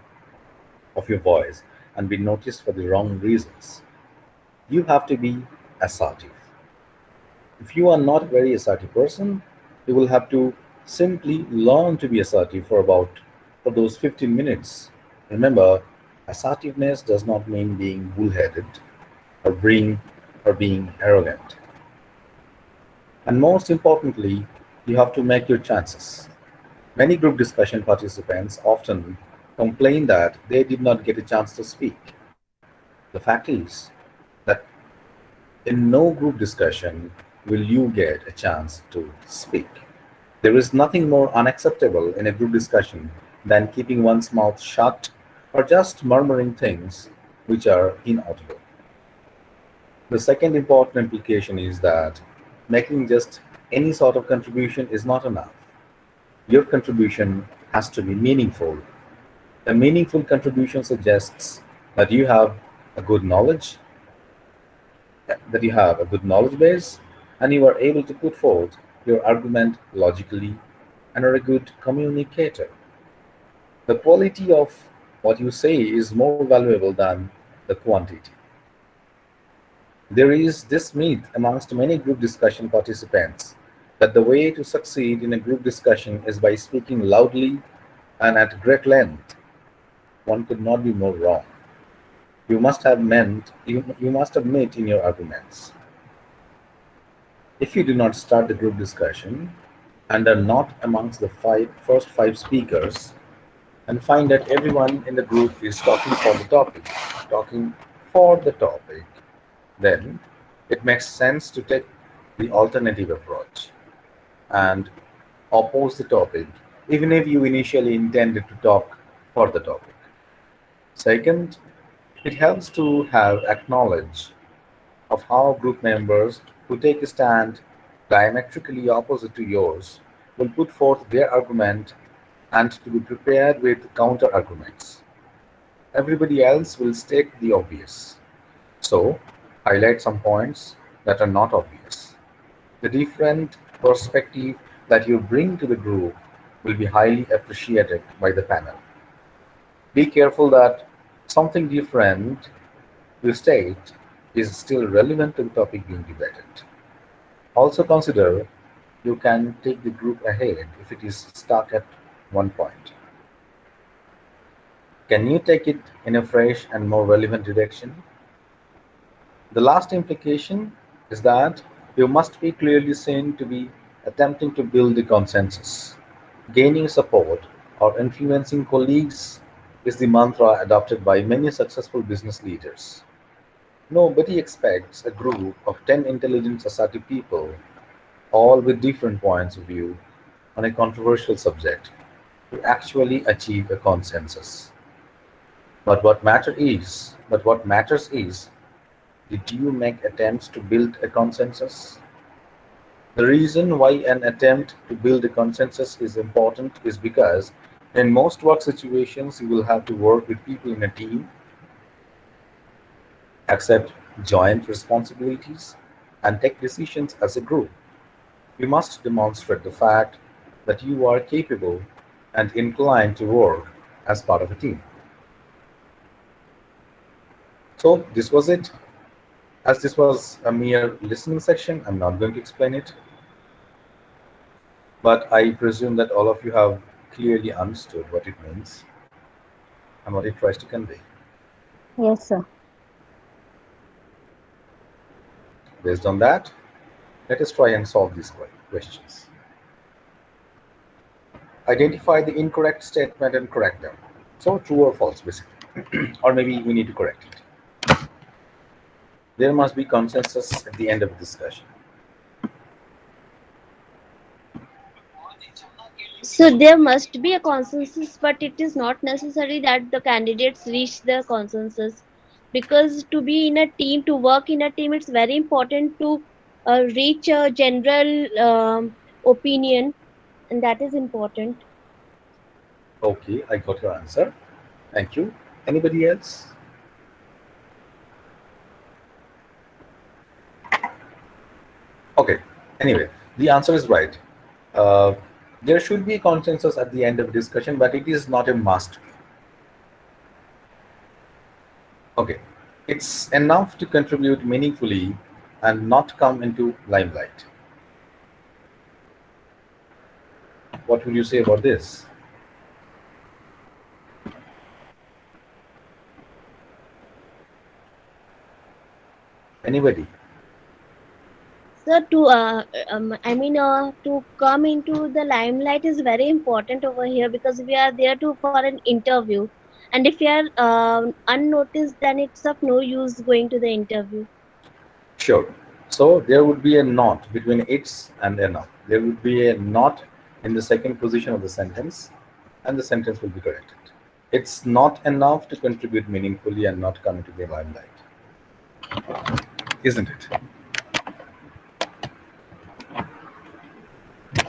of your voice and be noticed for the wrong reasons. You have to be assertive. If you are not a very assertive person, you will have to simply learn to be assertive for those 15 minutes. Remember, assertiveness does not mean being bullheaded or being arrogant. And most importantly, you have to make your chances. Many group discussion participants often complain that they did not get a chance to speak. The fact is that in no group discussion will you get a chance to speak. There is nothing more unacceptable in a group discussion than keeping one's mouth shut or just murmuring things which are inaudible. The second important implication is that making just any sort of contribution is not enough. Your contribution has to be meaningful. A meaningful contribution suggests that you have a good knowledge, that you have a good knowledge base, and you are able to put forth your argument logically and are a good communicator. The quality of what you say is more valuable than the quantity. There is this myth amongst many group discussion participants that the way to succeed in a group discussion is by speaking loudly and at great length. One could not be more wrong. You must have meant in your arguments. If you do not start the group discussion and are not amongst the first five speakers and find that everyone in the group is talking for the topic, then it makes sense to take the alternative approach and oppose the topic, even if you initially intended to talk for the topic. Second, it helps to have acknowledge of how group members who take a stand diametrically opposite to yours will put forth their argument and to be prepared with counter arguments. Everybody else will state the obvious. So, highlight some points that are not obvious. The different perspective that you bring to the group will be highly appreciated by the panel. Be careful that something different you state is still relevant to the topic being debated. Also consider you can take the group ahead if it is stuck at one point. Can you take it in a fresh and more relevant direction? The last implication is that you must be clearly seen to be attempting to build a consensus. Gaining support or influencing colleagues is the mantra adopted by many successful business leaders. Nobody expects a group of 10 intelligent society people, all with different points of view on a controversial subject, to actually achieve a consensus. But what matters is, did you make attempts to build a consensus? The reason why an attempt to build a consensus is important is because in most work situations you will have to work with people in a team, accept joint responsibilities, and take decisions as a group. You must demonstrate the fact that you are capable and inclined to work as part of a team. So this was it. As this was a mere listening section, I'm not going to explain it, but I presume that all of you have clearly understood what it means and what it tries to convey. Yes, sir. Based on that, let us try and solve these questions. Identify the incorrect statement and correct them. So true or false, basically. Or maybe we need to correct it. There must be consensus at the end of the discussion. So there must be a consensus, but it is not necessary that the candidates reach the consensus, because to be in a team, to work in a team, it's very important to reach a general opinion, and that is important. Okay, I got your answer. Thank you. Anybody else? Okay. Anyway, the answer is right. Uh, there should be consensus at the end of discussion, but it is not a must. Okay, it's enough to contribute meaningfully and not come into limelight. What would you say about this? Anybody? So to come into the limelight is very important over here because we are there to for an interview, and if we are unnoticed, then it's of no use going to the interview. Sure. So there would be a not between it's and enough. There would be a not in the second position of the sentence, and the sentence will be corrected. It's not enough to contribute meaningfully and not come into the limelight, isn't it?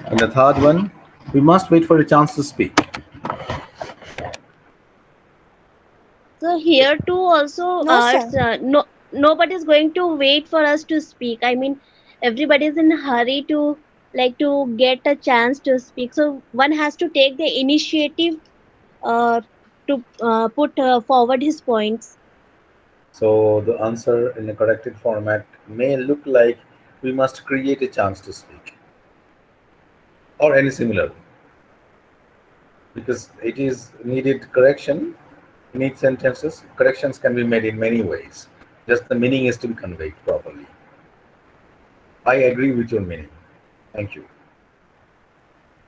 And the third one, we must wait for a chance to speak. So here too also No, sir. it's no nobody's going to wait for us to speak. I mean everybody's in a hurry to like to get a chance to speak. So one has to take the initiative uh, to put forward his points. So the answer in the corrected format may look like we must create a chance to speak or any similar, because it is needed correction in each sentences. Corrections can be made in many ways. Just the meaning is to be conveyed properly. I agree with your meaning. Thank you.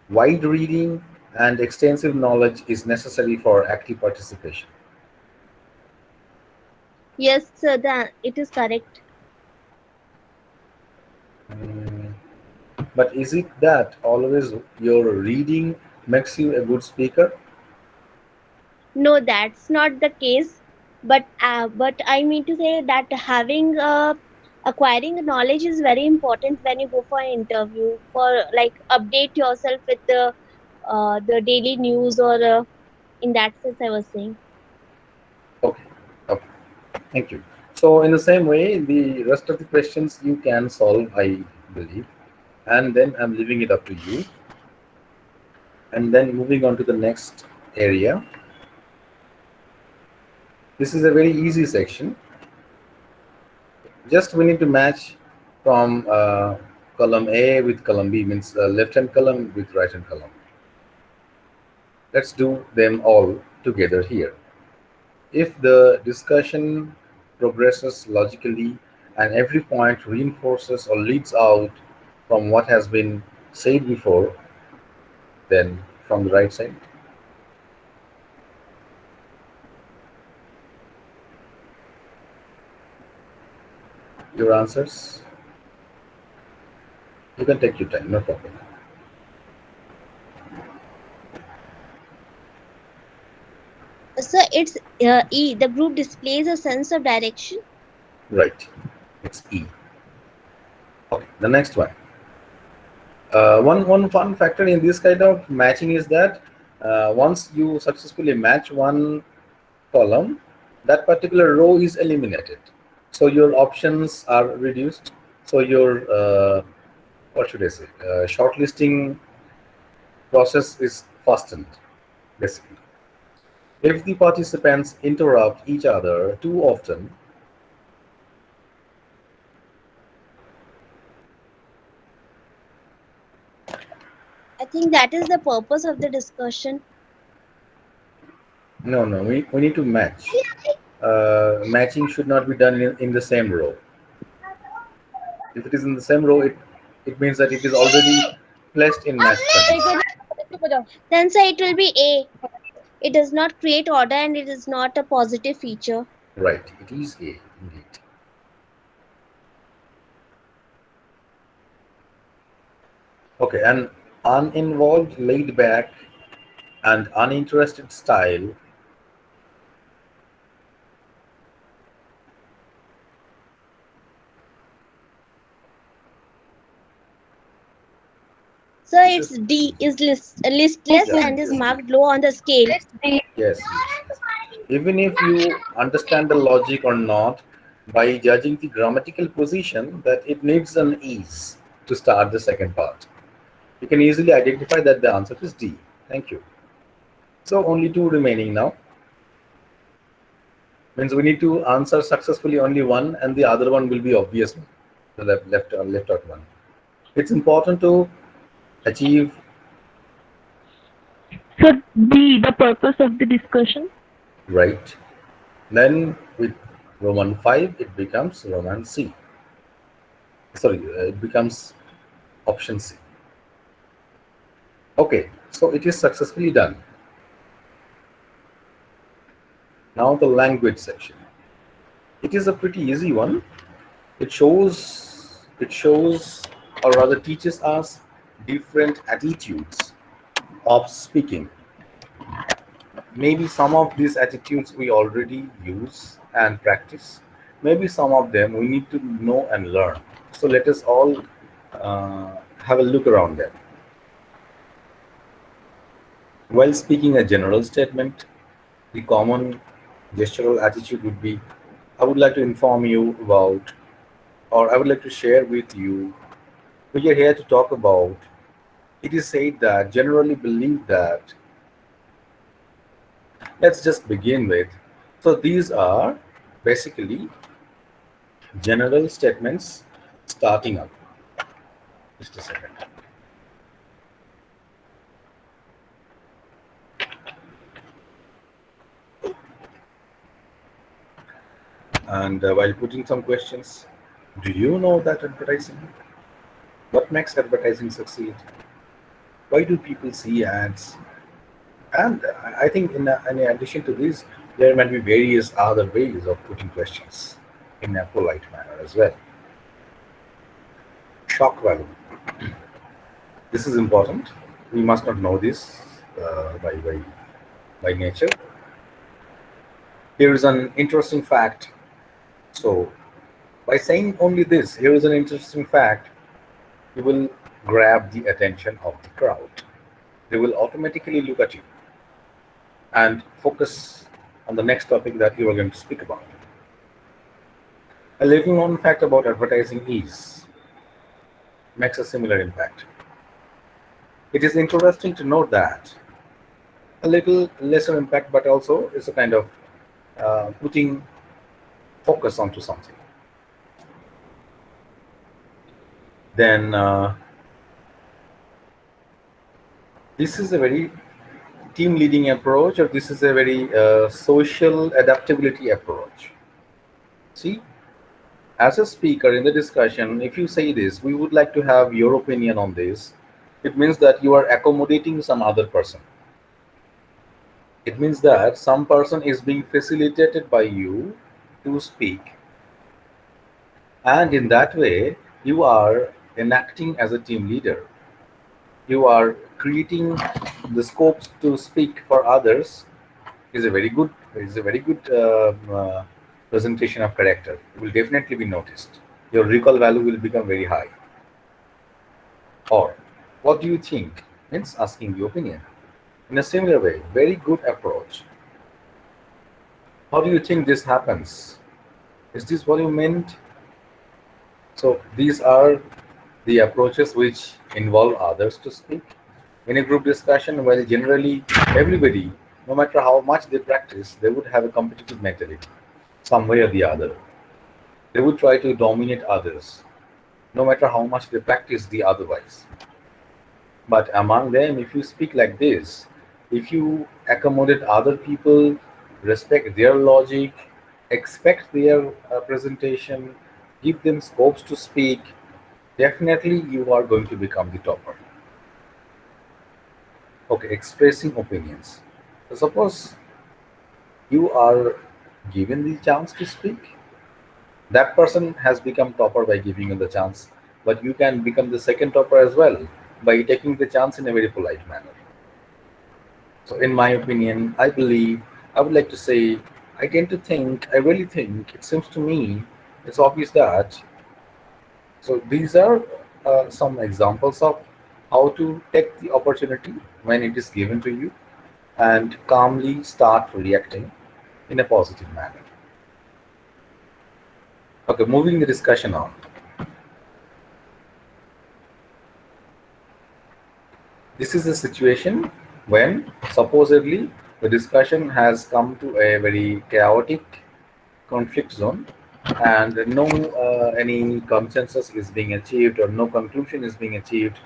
Wide reading and extensive knowledge is necessary for active participation. Yes, sir, it is correct. Mm, but is it that always your reading makes you a good speaker? No, that's not the case. But I mean to say that having acquiring knowledge is very important when you go for an interview for like update yourself with the daily news or in that sense I was saying. Okay. Okay. Thank you. So in the same way, the rest of the questions you can solve, I believe, and then I'm leaving it up to you. And then moving on to the next area. This is a very easy section. Just we need to match from column A with column B, means left hand column with right hand column. Let's do them all together here. If the discussion progresses logically and every point reinforces or leads out from what has been said before, then from the right side, your answers, you can take your time, no problem. So it's E. The group displays a sense of direction. Right, it's E. Okay, the next one. One fun factor in this kind of matching is that once you successfully match one column, that particular row is eliminated. So your options are reduced. So your what should I say? Shortlisting process is fastened, basically. If the participants interrupt each other too often, I think that is the purpose of the discussion. no, no, we need to match. Matching should not be done in the same row. If it is in the same row, it means that it is already placed in matched condition. Then say it will be A. It does not create order and it is not a positive feature. Right, it is A indeed. Okay, an uninvolved, laid back, and uninterested style. So This it's is D is listless yeah, and is it's D. marked low on the scale. Yes, yes, yes. Even if you understand the logic or not, by judging the grammatical position, that it needs an ease to start the second part. You can easily identify that the answer is D. Thank you. So only two remaining now. Means we need to answer successfully only one, and the other one will be obvious, the left out one. It's important to achieve. So the purpose of the discussion. Right. Then with Roman 5, it becomes Roman C. Sorry, it becomes option C. Okay, so it is successfully done. Now the language section. It is a pretty easy one. It shows, or rather teaches us different attitudes of speaking. Maybe some of these attitudes we already use and practice. Maybe some of them we need to know and learn. So let us all have a look around them. While speaking a general statement, the common gestural attitude would be, I would like to inform you about, or I would like to share with you, we are here to talk about. It is said that generally believe that. Let's just begin with. So these are basically general statements starting up. Just a second. And while putting some questions, do you know that advertising? What makes advertising succeed? Why do people see ads? And I think in addition to this, there might be various other ways of putting questions in a polite manner as well. Shock value. This is important. We must not know this by nature. Here is an interesting fact. So, by saying only this, here is an interesting fact, you will grab the attention of the crowd. They will automatically look at you and focus on the next topic that you are going to speak about. A little known fact about advertising is makes a similar impact. It is interesting to note that a little lesser impact, but also it's a kind of putting focus onto something. Then this is a very team leading approach, or this is a very social adaptability approach. See, as a speaker in the discussion, if you say this, we would like to have your opinion on this, it means that you are accommodating some other person. It means that some person is being facilitated by you to speak, and in that way you are enacting as a team leader. You are creating the scopes to speak for others. Is a very good presentation of character. It will definitely be noticed. Your recall value will become very high. Or, what do you think? Means asking the opinion. In a similar way, very good approach. How do you think this happens? Is this what you meant? So these are the approaches which involve others to speak. In a group discussion, well, generally everybody, no matter how much they practice, they would have a competitive mentality, some way or the other. They would try to dominate others, no matter how much they practice the otherwise. But among them, if you speak like this, if you accommodate other people, respect their logic, expect their presentation, give them scopes to speak, definitely you are going to become the topper. Okay, expressing opinions. So suppose you are given the chance to speak, that person has become topper by giving you the chance, but you can become the second topper as well by taking the chance in a very polite manner. So, in my opinion, I believe, I would like to say, I tend to think, I really think, it seems to me, it's obvious that. So, these are some examples of how to take the opportunity when it is given to you and calmly start reacting in a positive manner. Okay, moving the discussion on. This is a situation when supposedly the discussion has come to a very chaotic conflict zone, and no any consensus is being achieved or no conclusion is being achieved.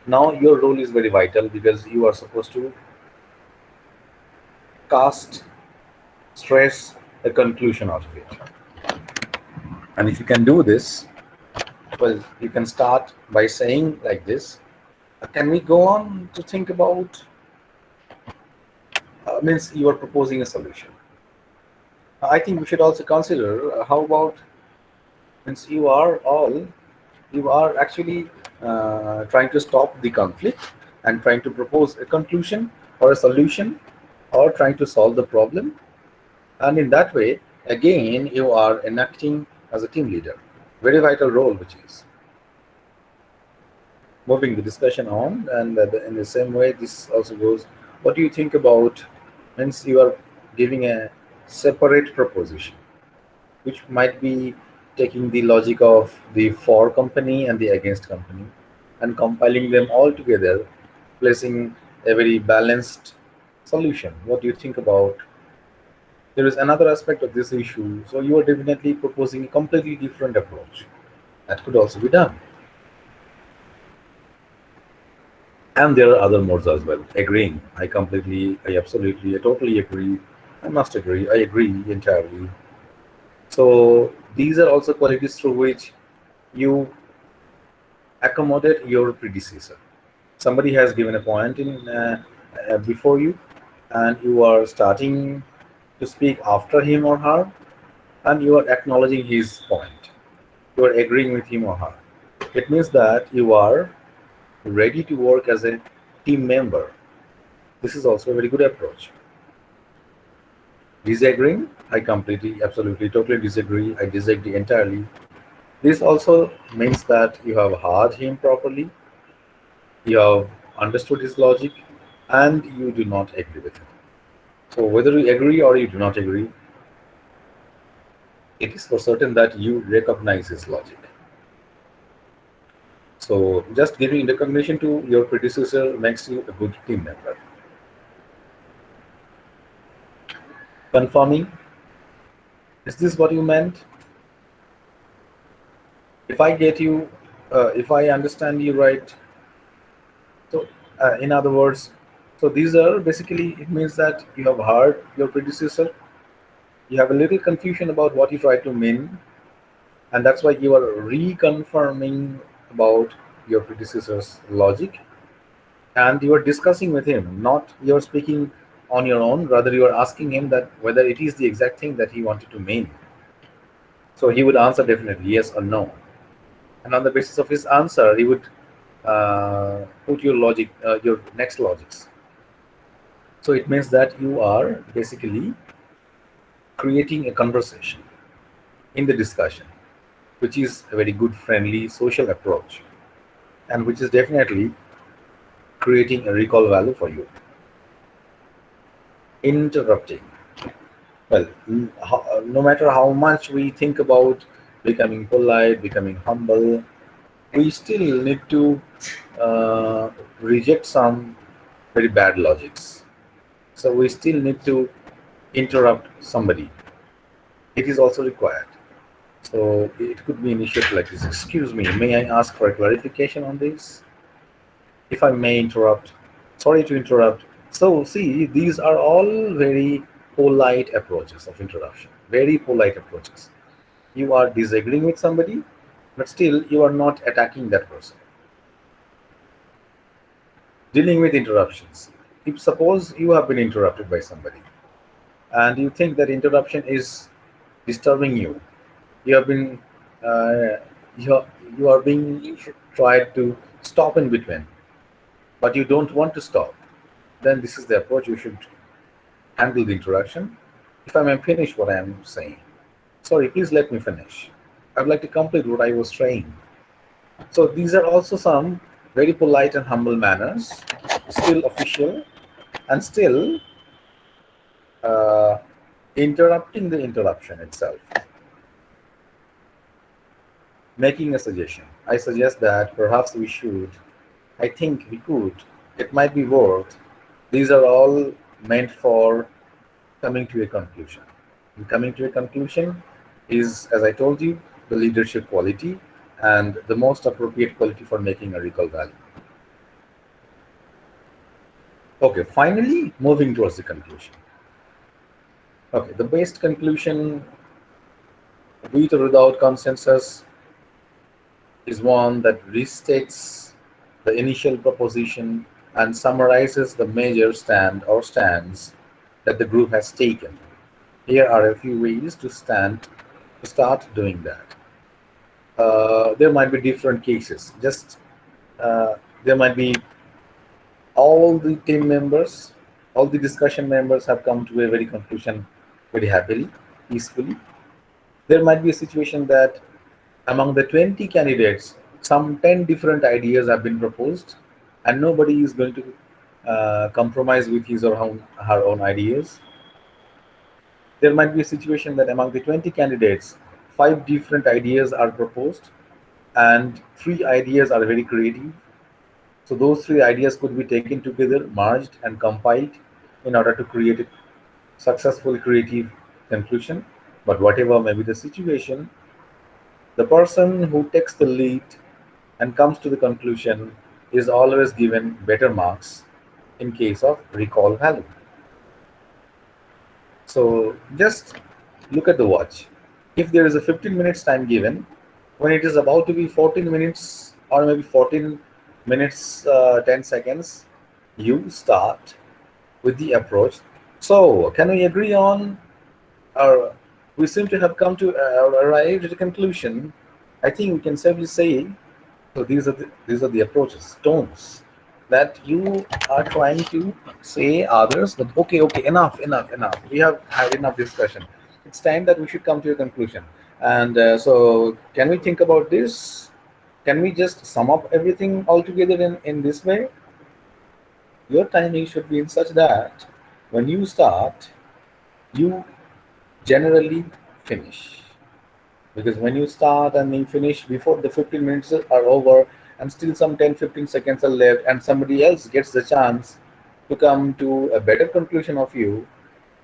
Now your role is very vital because you are supposed to cast stress a conclusion out of it. And if you can do this, well, you can start by saying like this: can we go on to think about? Means you are proposing a solution. I think we should also consider how about, means you are actually trying to stop the conflict and trying to propose a conclusion or a solution or trying to solve the problem. And in that way, again, you are enacting as a team leader, very vital role, which is moving the discussion on. And in the same way, this also goes. What do you think about, means you are giving a separate proposition, which might be taking the logic of the for company and the against company and compiling them all together, placing a very balanced solution. What do you think about? There is another aspect of this issue. So you are definitely proposing a completely different approach. That could also be done. And there are other modes as well. Agreeing. I completely, I absolutely, I totally agree. I must agree. I agree entirely. So these are also qualities through which you accommodate your predecessor. Somebody has given a point in before you, and you are starting to speak after him or her, and you are acknowledging his point. You are agreeing with him or her. It means that you are ready to work as a team member. This is also a very good approach. Disagreeing, I completely, absolutely, totally disagree. I disagree entirely. This also means that you have heard him properly, you have understood his logic, and you do not agree with him. So whether you agree or you do not agree, it is for certain that you recognize his logic. So just giving recognition to your predecessor makes you a good team member. Confirming, is this what you meant? If I get you, if I understand you right, so in other words, so these are basically, it means that you have heard your predecessor, you have a little confusion about what you try to mean, and that's why you are reconfirming about your predecessor's logic, and you are discussing with him, not you're speaking on your own, rather you are asking him that whether it is the exact thing that he wanted to mean. So he would answer definitely yes or no, and on the basis of his answer he would put your logic, your next logics. So it means that you are basically creating a conversation in the discussion, which is a very good, friendly, social approach, and which is definitely creating a recall value for you. Interrupting. Well, no matter how much we think about becoming polite, becoming humble, we still need to uh, reject some very bad logics. So we still need to interrupt somebody. It is also required. So it could be initiated like this. Excuse me, may I ask for a clarification on this? If I may interrupt, sorry to interrupt. So see, these are all very polite approaches of interruption. Very polite approaches. You are disagreeing with somebody, but still you are not attacking that person. Dealing with interruptions. If suppose you have been interrupted by somebody and you think that interruption is disturbing you, you have been uh, you are being tried to stop in between, but you don't want to stop, then this is the approach you should handle the interaction. If I may finish what I am saying. Sorry, please let me finish. I would like to complete what I was saying. So these are also some very polite and humble manners, still official, and still uh, interrupting the interruption itself. Making a suggestion. I suggest that perhaps we should, I think we could, it might be worth. These are all meant for coming to a conclusion. And coming to a conclusion is, as I told you, the leadership quality and the most appropriate quality for making a recall value. Okay, finally, moving towards the conclusion. Okay, the best conclusion, with or without consensus, is one that restates the initial proposition and summarizes the major stand or stands that the group has taken. Here are a few ways to start doing that. There might be different cases. Just there might be all the team members, all the discussion members have come to a very conclusion very happily, peacefully. There might be a situation that among the 20 candidates, some 10 different ideas have been proposed, and nobody is going to compromise with his or her own ideas. There might be a situation that among the 20 candidates, 5 different ideas are proposed, and 3 ideas are very creative. So those 3 ideas could be taken together, merged, and compiled in order to create a successful creative conclusion. But whatever may be the situation, the person who takes the lead and comes to the conclusion is always given better marks in case of recall value. So just look at the watch. If there is a 15 minutes time given, when it is about to be 14 minutes or maybe 14 minutes 10 seconds, you start with the approach. So can we agree on, or we seem to have come to arrive at a conclusion? I think we can safely say, so these are the approaches, tones that you are trying to say others that okay, enough. We have had enough discussion. It's time that we should come to a conclusion. And so, can we think about this? Can we just sum up everything all together in this way? Your timing should be in such that when you start, you generally finish. Because when you start and you finish before the 15 minutes are over and still some 10-15 seconds are left and somebody else gets the chance to come to a better conclusion of you,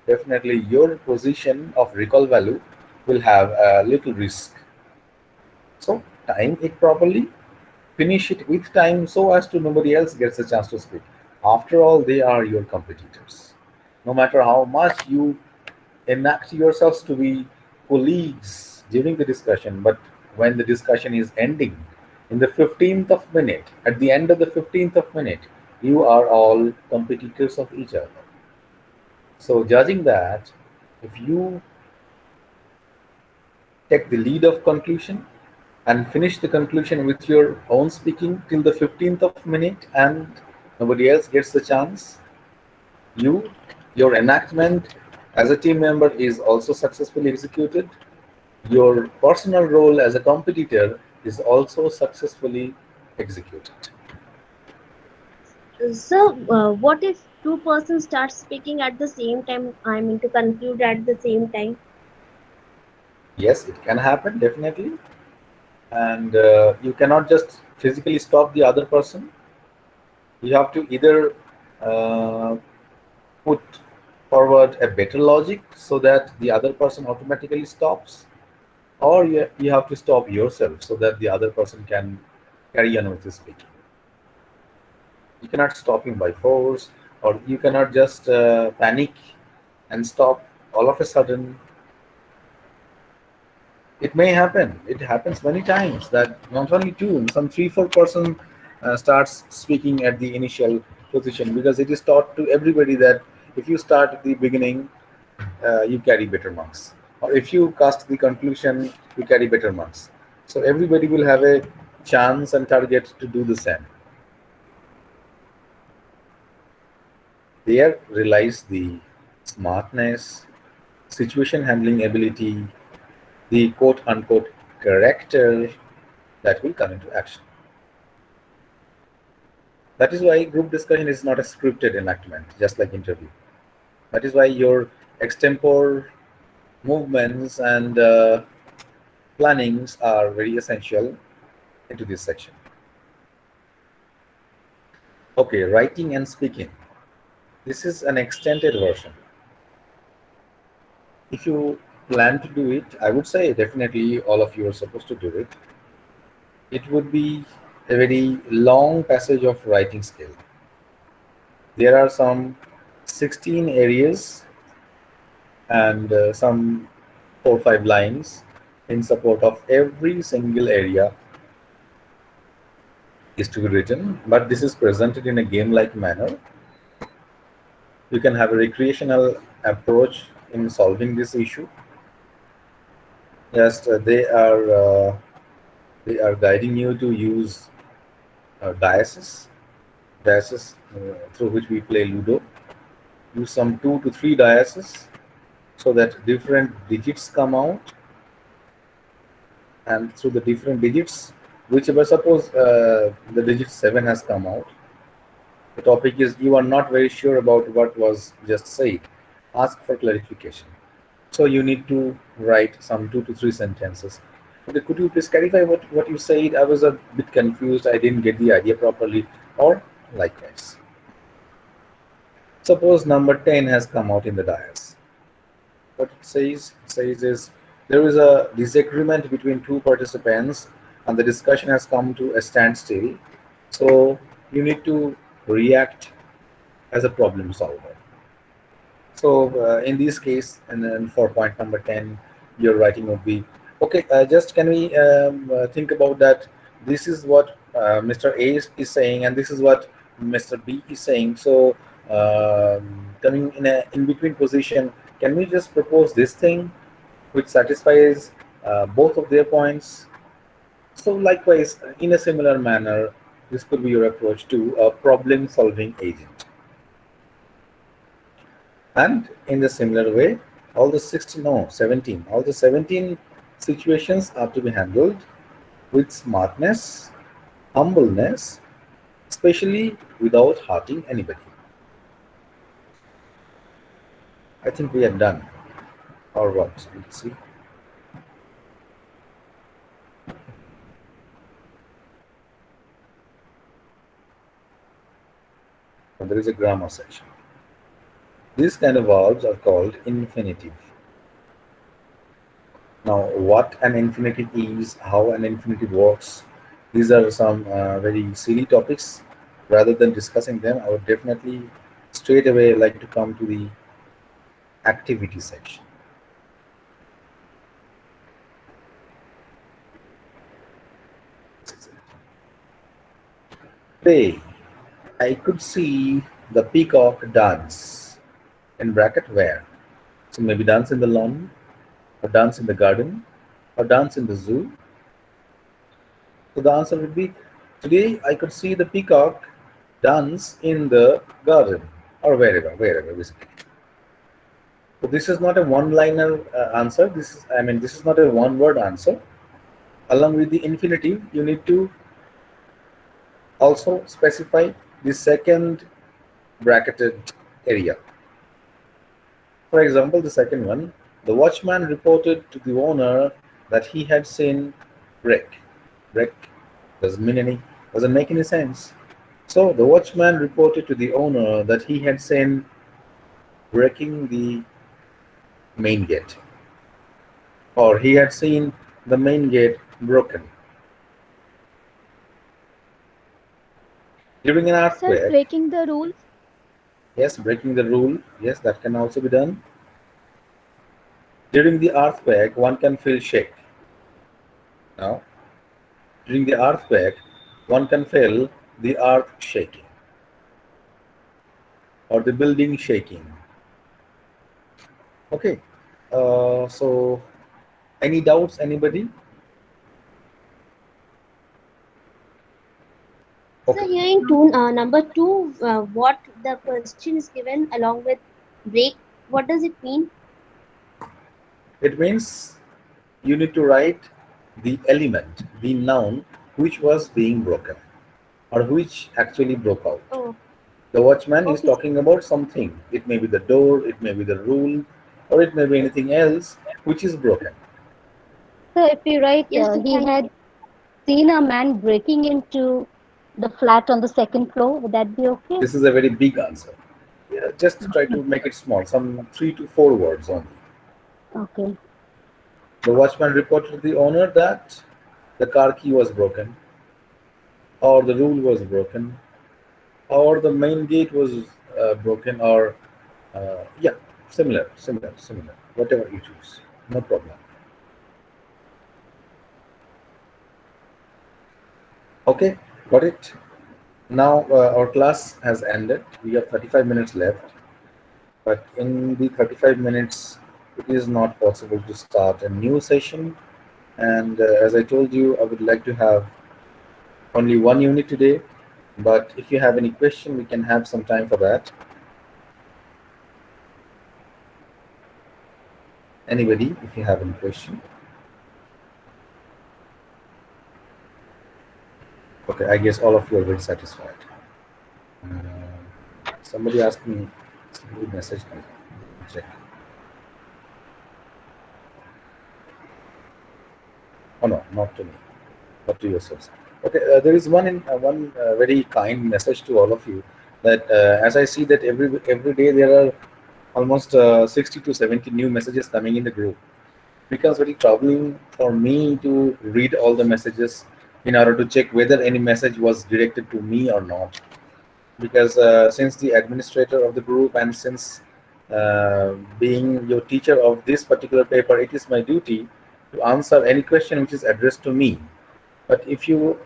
definitely your position of recall value will have a little risk. So time it properly, finish it with time so as to nobody else gets a chance to speak. After all, they are your competitors. No matter how much you enact yourselves to be colleagues during the discussion, but when the discussion is ending, in the 15th of minute, at the end of the 15th of minute, you are all competitors of each other. So, judging that, if you take the lead of conclusion and finish the conclusion with your own speaking till the 15th of minute and nobody else gets the chance, you your enactment as a team member is also successfully executed. Your personal role as a competitor is also successfully executed. So, what if two persons start speaking at the same time? I mean, to conclude at the same time. Yes, it can happen definitely, and you cannot just physically stop the other person. You have to either uh, put forward a better logic so that the other person automatically stops, or you have to stop yourself so that the other person can carry on with his speaking. You cannot stop him by force, or you cannot just panic and stop all of a sudden. It may happen. It happens many times that not only two, some 3-4 person starts speaking at the initial position, because it is taught to everybody that if you start at the beginning, you carry better marks, or if you cast the conclusion, you carry better marks. So everybody will have a chance and target to do the same. There relies the smartness, situation handling ability, the quote unquote character that will come into action. That is why group discussion is not a scripted enactment, just like interview. That is why your extempore movements and plannings are very essential into this section. Okay, writing and speaking. This is an extended version. If you plan to do it, I would say definitely all of you are supposed to do it. It would be a very long passage of writing skill. There are some 16 areas and some 4 or 5 lines in support of every single area is to be written, but this is presented in a game-like manner. You can have a recreational approach in solving this issue. Just they are guiding you to use dices through which we play Ludo. Use some 2 to 3 dices so that different digits come out, and through the different digits, whichever suppose the digit 7 has come out, the topic is you are not very sure about what was just said. Ask for clarification. So you need to write some 2 to 3 sentences. Okay, could you please clarify what you said? I was a bit confused. I didn't get the idea properly. Or likewise. Suppose number 10 has come out in the dice. What it says is there is a disagreement between two participants and the discussion has come to a standstill. So you need to react as a problem solver. So in this case, and then for point number 10, your writing would be, okay, just can we think about that? This is what Mr. A is saying, and this is what Mr. B is saying. So coming in a in between position, can we just propose this thing which satisfies both of their points? So likewise, in a similar manner, this could be your approach to a problem solving agent. And in the similar way, all the 16, no, 17, all the 17 situations are to be handled with smartness, humbleness, especially without hurting anybody. I think we are done. Or what? Let's see. There is a grammar section. These kind of verbs are called infinitive. Now, what an infinitive is, how an infinitive works, these are some very silly topics. Rather than discussing them, I would definitely straight away like to come to the activity section. Today, I could see the peacock dance. In bracket where? So maybe dance in the lawn, or dance in the garden, or dance in the zoo. So the answer would be, today I could see the peacock dance in the garden, or wherever basically. So this is not a one-liner answer. This is not a one-word answer. Along with the infinitive, you need to also specify the second bracketed area. For example, the second one, the watchman reported to the owner that he had seen wreck. Wreck doesn't make any sense. So the watchman reported to the owner that he had seen breaking the main gate, or he had seen the main gate broken. During an Sir, earthquake, breaking the rules. yes, breaking the rule, yes, that can also be done. During the earthquake, one can feel shake. Now, during the earthquake, one can feel the earth shaking or the building shaking. Okay, so any doubts, anybody? So Okay, here in two, number two, what the question is given along with break, what does it mean? it means you need to write the element, the noun, which was being broken or which actually broke out. Oh, The watchman is okay, sir. talking about something. It may be the door, it may be the rule, or it may be anything else which is broken. So if we write, Yes, we he can. had seen a man breaking into the flat on the second floor, would that be okay? This is a very big answer. Yeah, just try to make it small, some 3 to 4 words only. Okay. The watchman reported to the owner that the car key was broken, or the rule was broken, or the main gate was broken, or yeah, similar, whatever you choose, no problem. Okay, got it. Now our class has ended. We have 35 minutes left, but in the 35 minutes, it is not possible to start a new session. And as I told you, I would like to have only one unit today. But if you have any question, we can have some time for that. Anybody, if you have any question? Okay, I guess all of you are very satisfied. Uh, somebody asked me, somebody messaged me. Check. Oh no, not to me, but to yourselves. Okay, there is one very kind message to all of you that as I see that every day there are almost 60 to 70 new messages coming in the group. It becomes very troubling for me to read all the messages in order to check whether any message was directed to me or not. Because since the administrator of the group and since being your teacher of this particular paper, it is my duty to answer any question which is addressed to me. But if you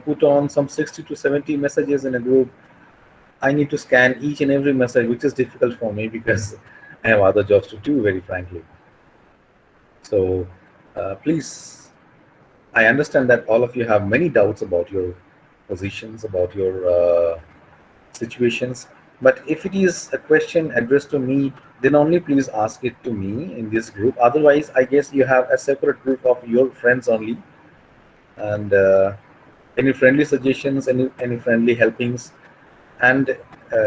put on some 60 to 70 messages in a group, I need to scan each and every message, which is difficult for me because I have other jobs to do, very frankly. So please, I understand that all of you have many doubts about your positions, about your situations. But if it is a question addressed to me, then only please ask it to me in this group. Otherwise, I guess you have a separate group of your friends only. And any friendly suggestions, any friendly helpings, and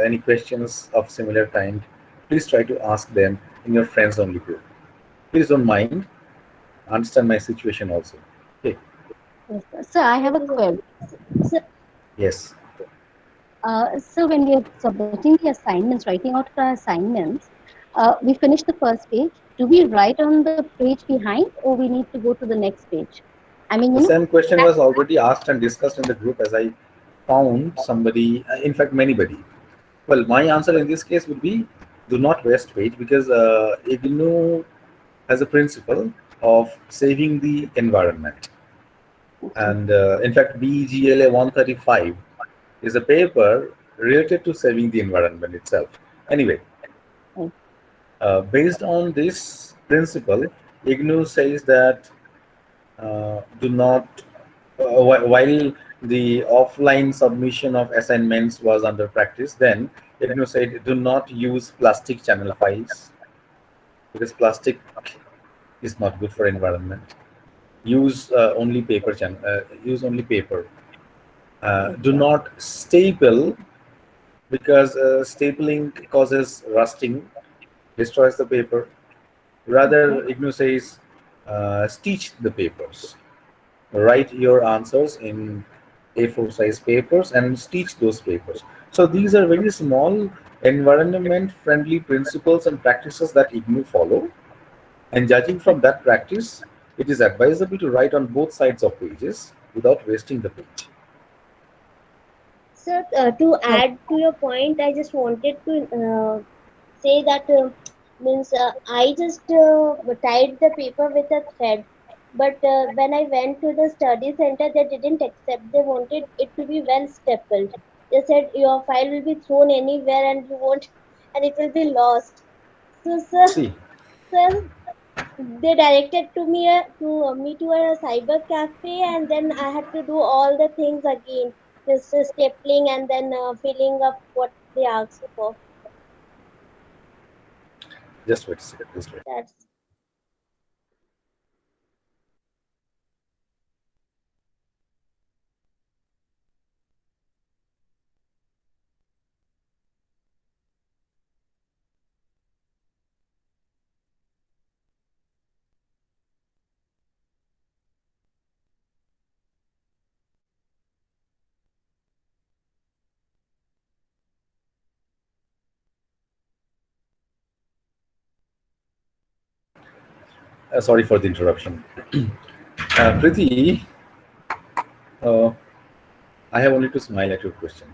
any questions of similar kind, please try to ask them in your friends only group. Please don't mind. Understand my situation also. Okay. Yes, sir. So I have a Okay, query. so, Yes. So when we are submitting the assignments, writing out our assignments, we finish the first page. Do we write on the page behind, or we need to go to the next page? I mean, The same question that, was already asked and discussed in the group as I found somebody, in fact, manybody. Well, my answer in this case would be do not waste page because IGNOU has a principle of saving the environment. okay. And in fact, BEGLA 135 is a paper related to saving the environment itself. Anyway, Right. based on this principle, IGNOU says that do not, while the offline submission of assignments was under practice, then IGNOU said do not use plastic channel files because plastic is not good for environment. Use only paper channel. Use only paper. Do Okay. not staple because stapling causes rusting, destroys the paper. Okay. Rather, IGNOU says stitch the papers. Write your answers in A4 size papers and stitch those papers. So these are very small environment friendly principles and practices that IGNOU follow. And judging from that practice, it is advisable to write on both sides of pages without wasting the page. so to Okay. add to your point, I just wanted to say that means I just tied the paper with a thread. But when I went to the study center, they didn't accept. They wanted it to be well stapled. They said your file will be thrown anywhere and you won't, and it will be lost. So, See, sir, they directed me to a cyber cafe, and then I had to do all the things again, this stapling and then filling up what they asked for. just wait a second, just wait. That's Sorry for the interruption. Priti, uh, I have only to smile at your question.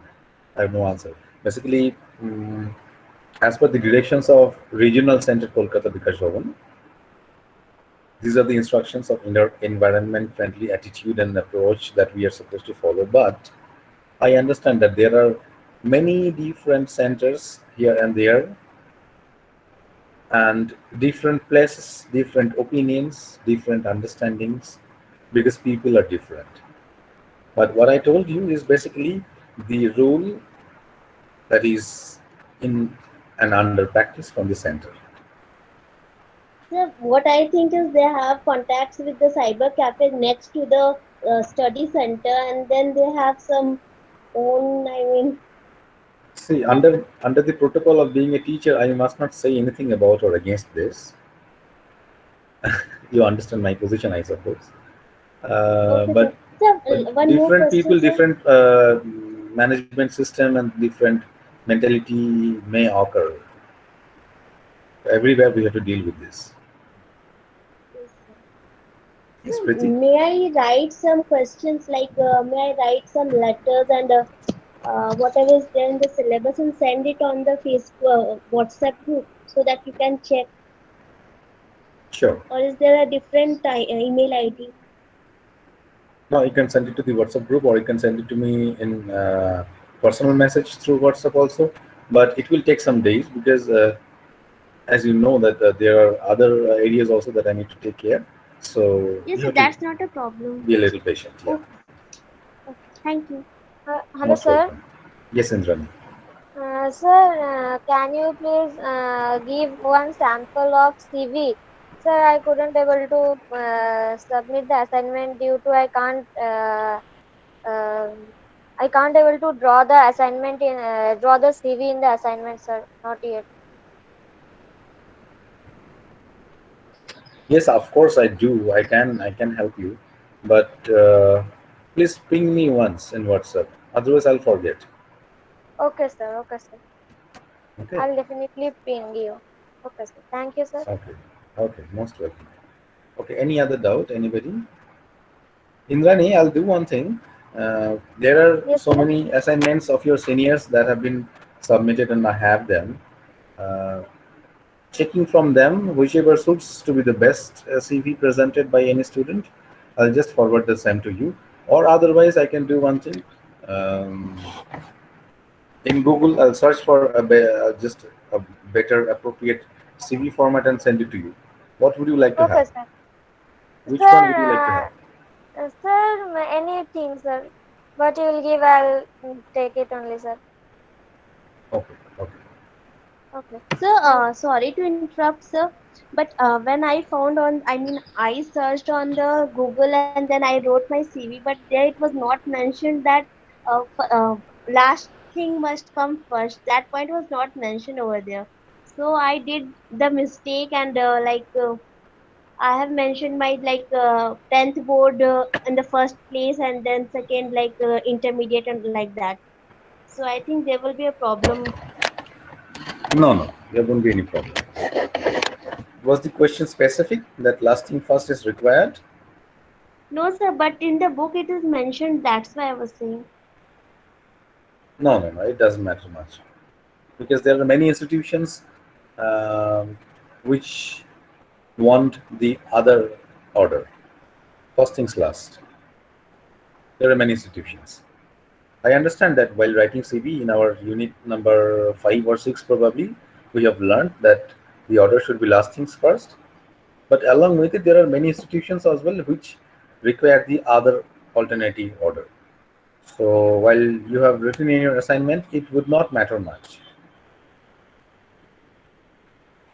I have no answer. Basically, as per the directions of Regional Center Kolkata Bikash Bhavan, these are the instructions of environment friendly attitude and approach that we are supposed to follow. But I understand that there are many different centers here and there, and different places, different opinions, different understandings, because people are different. But what I told you is basically the rule that is in and under practice from the center. So what I think is they have contacts with the cyber cafe next to the study center, and then they have some own. I mean, See, that, under the protocol of being a teacher, I must not say anything about or against this. You understand my position, I suppose. okay, sir. But Sir, one more different question, people, sir. different management system, and different mentality may occur. Everywhere we have to deal with this. Yes, sir. Yes, So Priti. may I write some questions like may I write some letters and whatever is there in the syllabus and send it on the Facebook WhatsApp group so that you can check, Sure. or is there a different email ID? No, you can send it to the WhatsApp group, or you can send it to me in personal message through WhatsApp also. But it will take some days because, as you know, that there are other areas also that I need to take care. So Yes, you sir, have to that's not a problem. be a little patient. Yeah, Okay, okay, thank you. Hello, most sir. welcome. Yes, Indrani. Sir, can you please give one sample of CV? Sir, I couldn't able to submit the assignment due to I can't able to draw the assignment in draw the CV in the assignment, sir. Not yet. Yes, of course I do. I can help you, but please ping me once in WhatsApp. Otherwise, I'll forget. Okay, sir. Okay, sir. Okay. I'll definitely ping you. Okay, sir. Thank you, sir. Okay. Okay. Most welcome. Okay. Any other doubt? Anybody? Indrani, I'll do one thing. There are Yes, so sir. many assignments of your seniors that have been submitted, and I have them. Uh, Checking from them, whichever suits to be the best CV presented by any student, I'll just forward the same to you. Or otherwise, I can do one thing. Um, in Google, I'll search for just a better, appropriate CV format and send it to you. What would you like to Okay, have? sir. Which one would you like to Sir, have? sir, anything, sir. What you will give, I'll take it only, sir. Okay, okay. Okay. So, Thank. sorry to interrupt, sir, but when I found on, I mean, I searched on the Google and then I wrote my CV, but there it was not mentioned that last thing must come first. That point was not mentioned over there. So I did the mistake and I have mentioned my 10th board in the first place and then second intermediate and like that. So I think there will be a problem. No, no, there won't be any problem. Was the question specific that last thing first is required? No, sir, but in the book it is mentioned. That's why I was saying. No, no, no, it doesn't matter much because there are many institutions um, which want the other order. First things last. There are many institutions. I understand that while writing CV in our unit number 5 or 6, probably we have learned that the order should be last things first. But along with it, there are many institutions as well which require the other alternative order. So while you have written in your assignment, it would not matter much.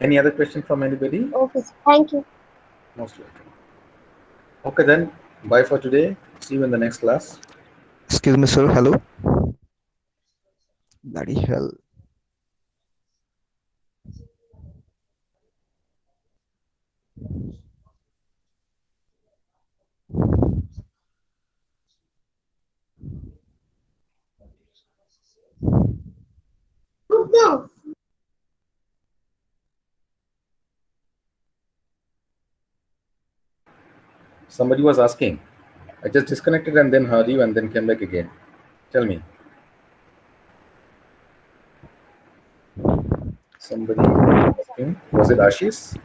Any other question from anybody? Okay, sir. Thank you. Most welcome. Okay, then. Bye for today. See you in the next class. Excuse me, sir. Hello. Bloody hell. Somebody was asking. I just disconnected and then heard you and then came back again. Tell me. Somebody asking. Was it Ashish?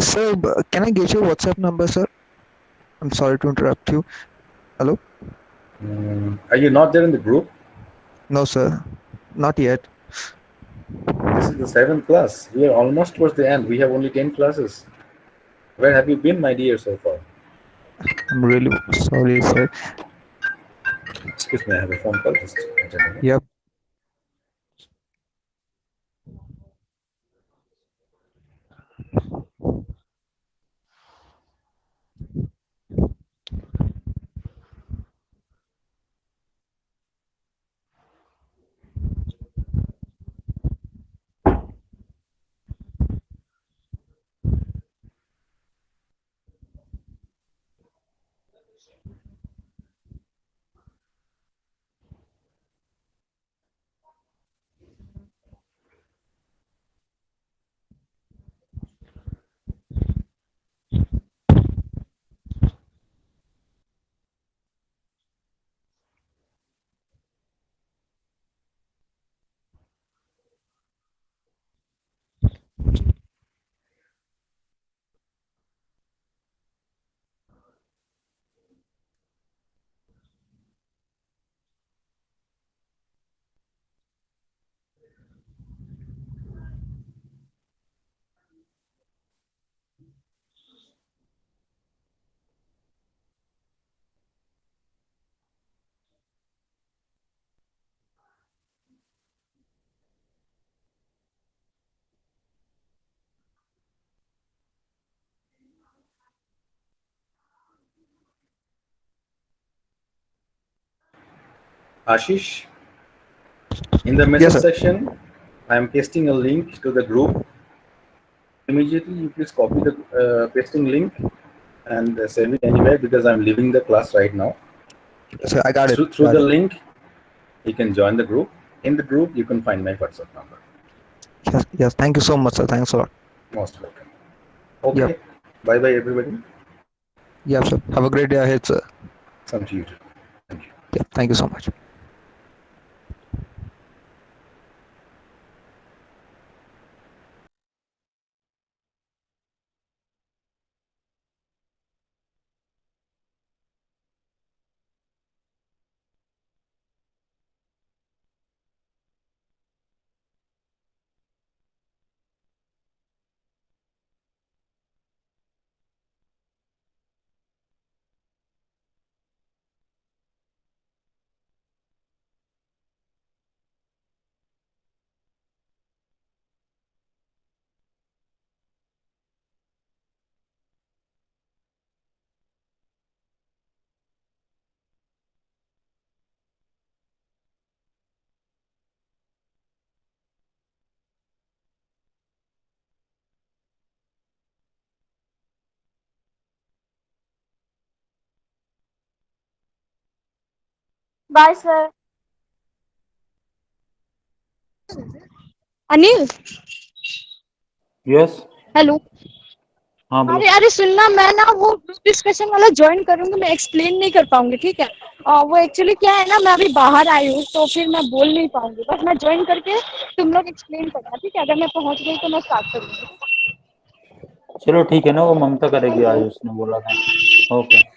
Sir, can I get your WhatsApp number, sir? I'm sorry to interrupt you. Hello? Are you not there in the group? No, sir. Not yet. This is the seventh class. We are almost towards the end. We have only 10 classes. Where have you been, my dear, so far? I'm really sorry, sir. Excuse me, I have a phone call. Just a minute. Yep. Ashish, in the Yes, message sir. section, I am pasting a link to the group. Immediately, you please copy the pasting link and save it anywhere because I'm leaving the class right now. Sir, I got it. Through the link, you can join the group. In the group, you can find my WhatsApp number. Yes, yes. Thank you so much, sir. Thanks a lot. Most welcome. Yep. Okay. Bye bye, everybody. Yep, sir. Have a great day ahead, sir. Some to you too. Thank you. Yep. Thank you so much. Bye, sir. Anil yes. Hello. हाँ बोलो। अरे अरे सुनना, मैं ना वो group discussion वाला join करूंगी, मैं एक्सप्लेन नहीं कर पाऊंगी, ठीक है? वो एक्चुअली क्या है ना, मैं अभी बाहर आई हूँ तो फिर मैं बोल नहीं पाऊंगी, बस मैं ज्वाइन करके तुम लोग एक्सप्लेन करना, ठीक है? अगर मैं पहुंच गई तो मैं स्टार्ट करूंगी। चलो ठीक है ना, वो ममता करेगी थैंक आज, यू। उसने बोला था। ओके।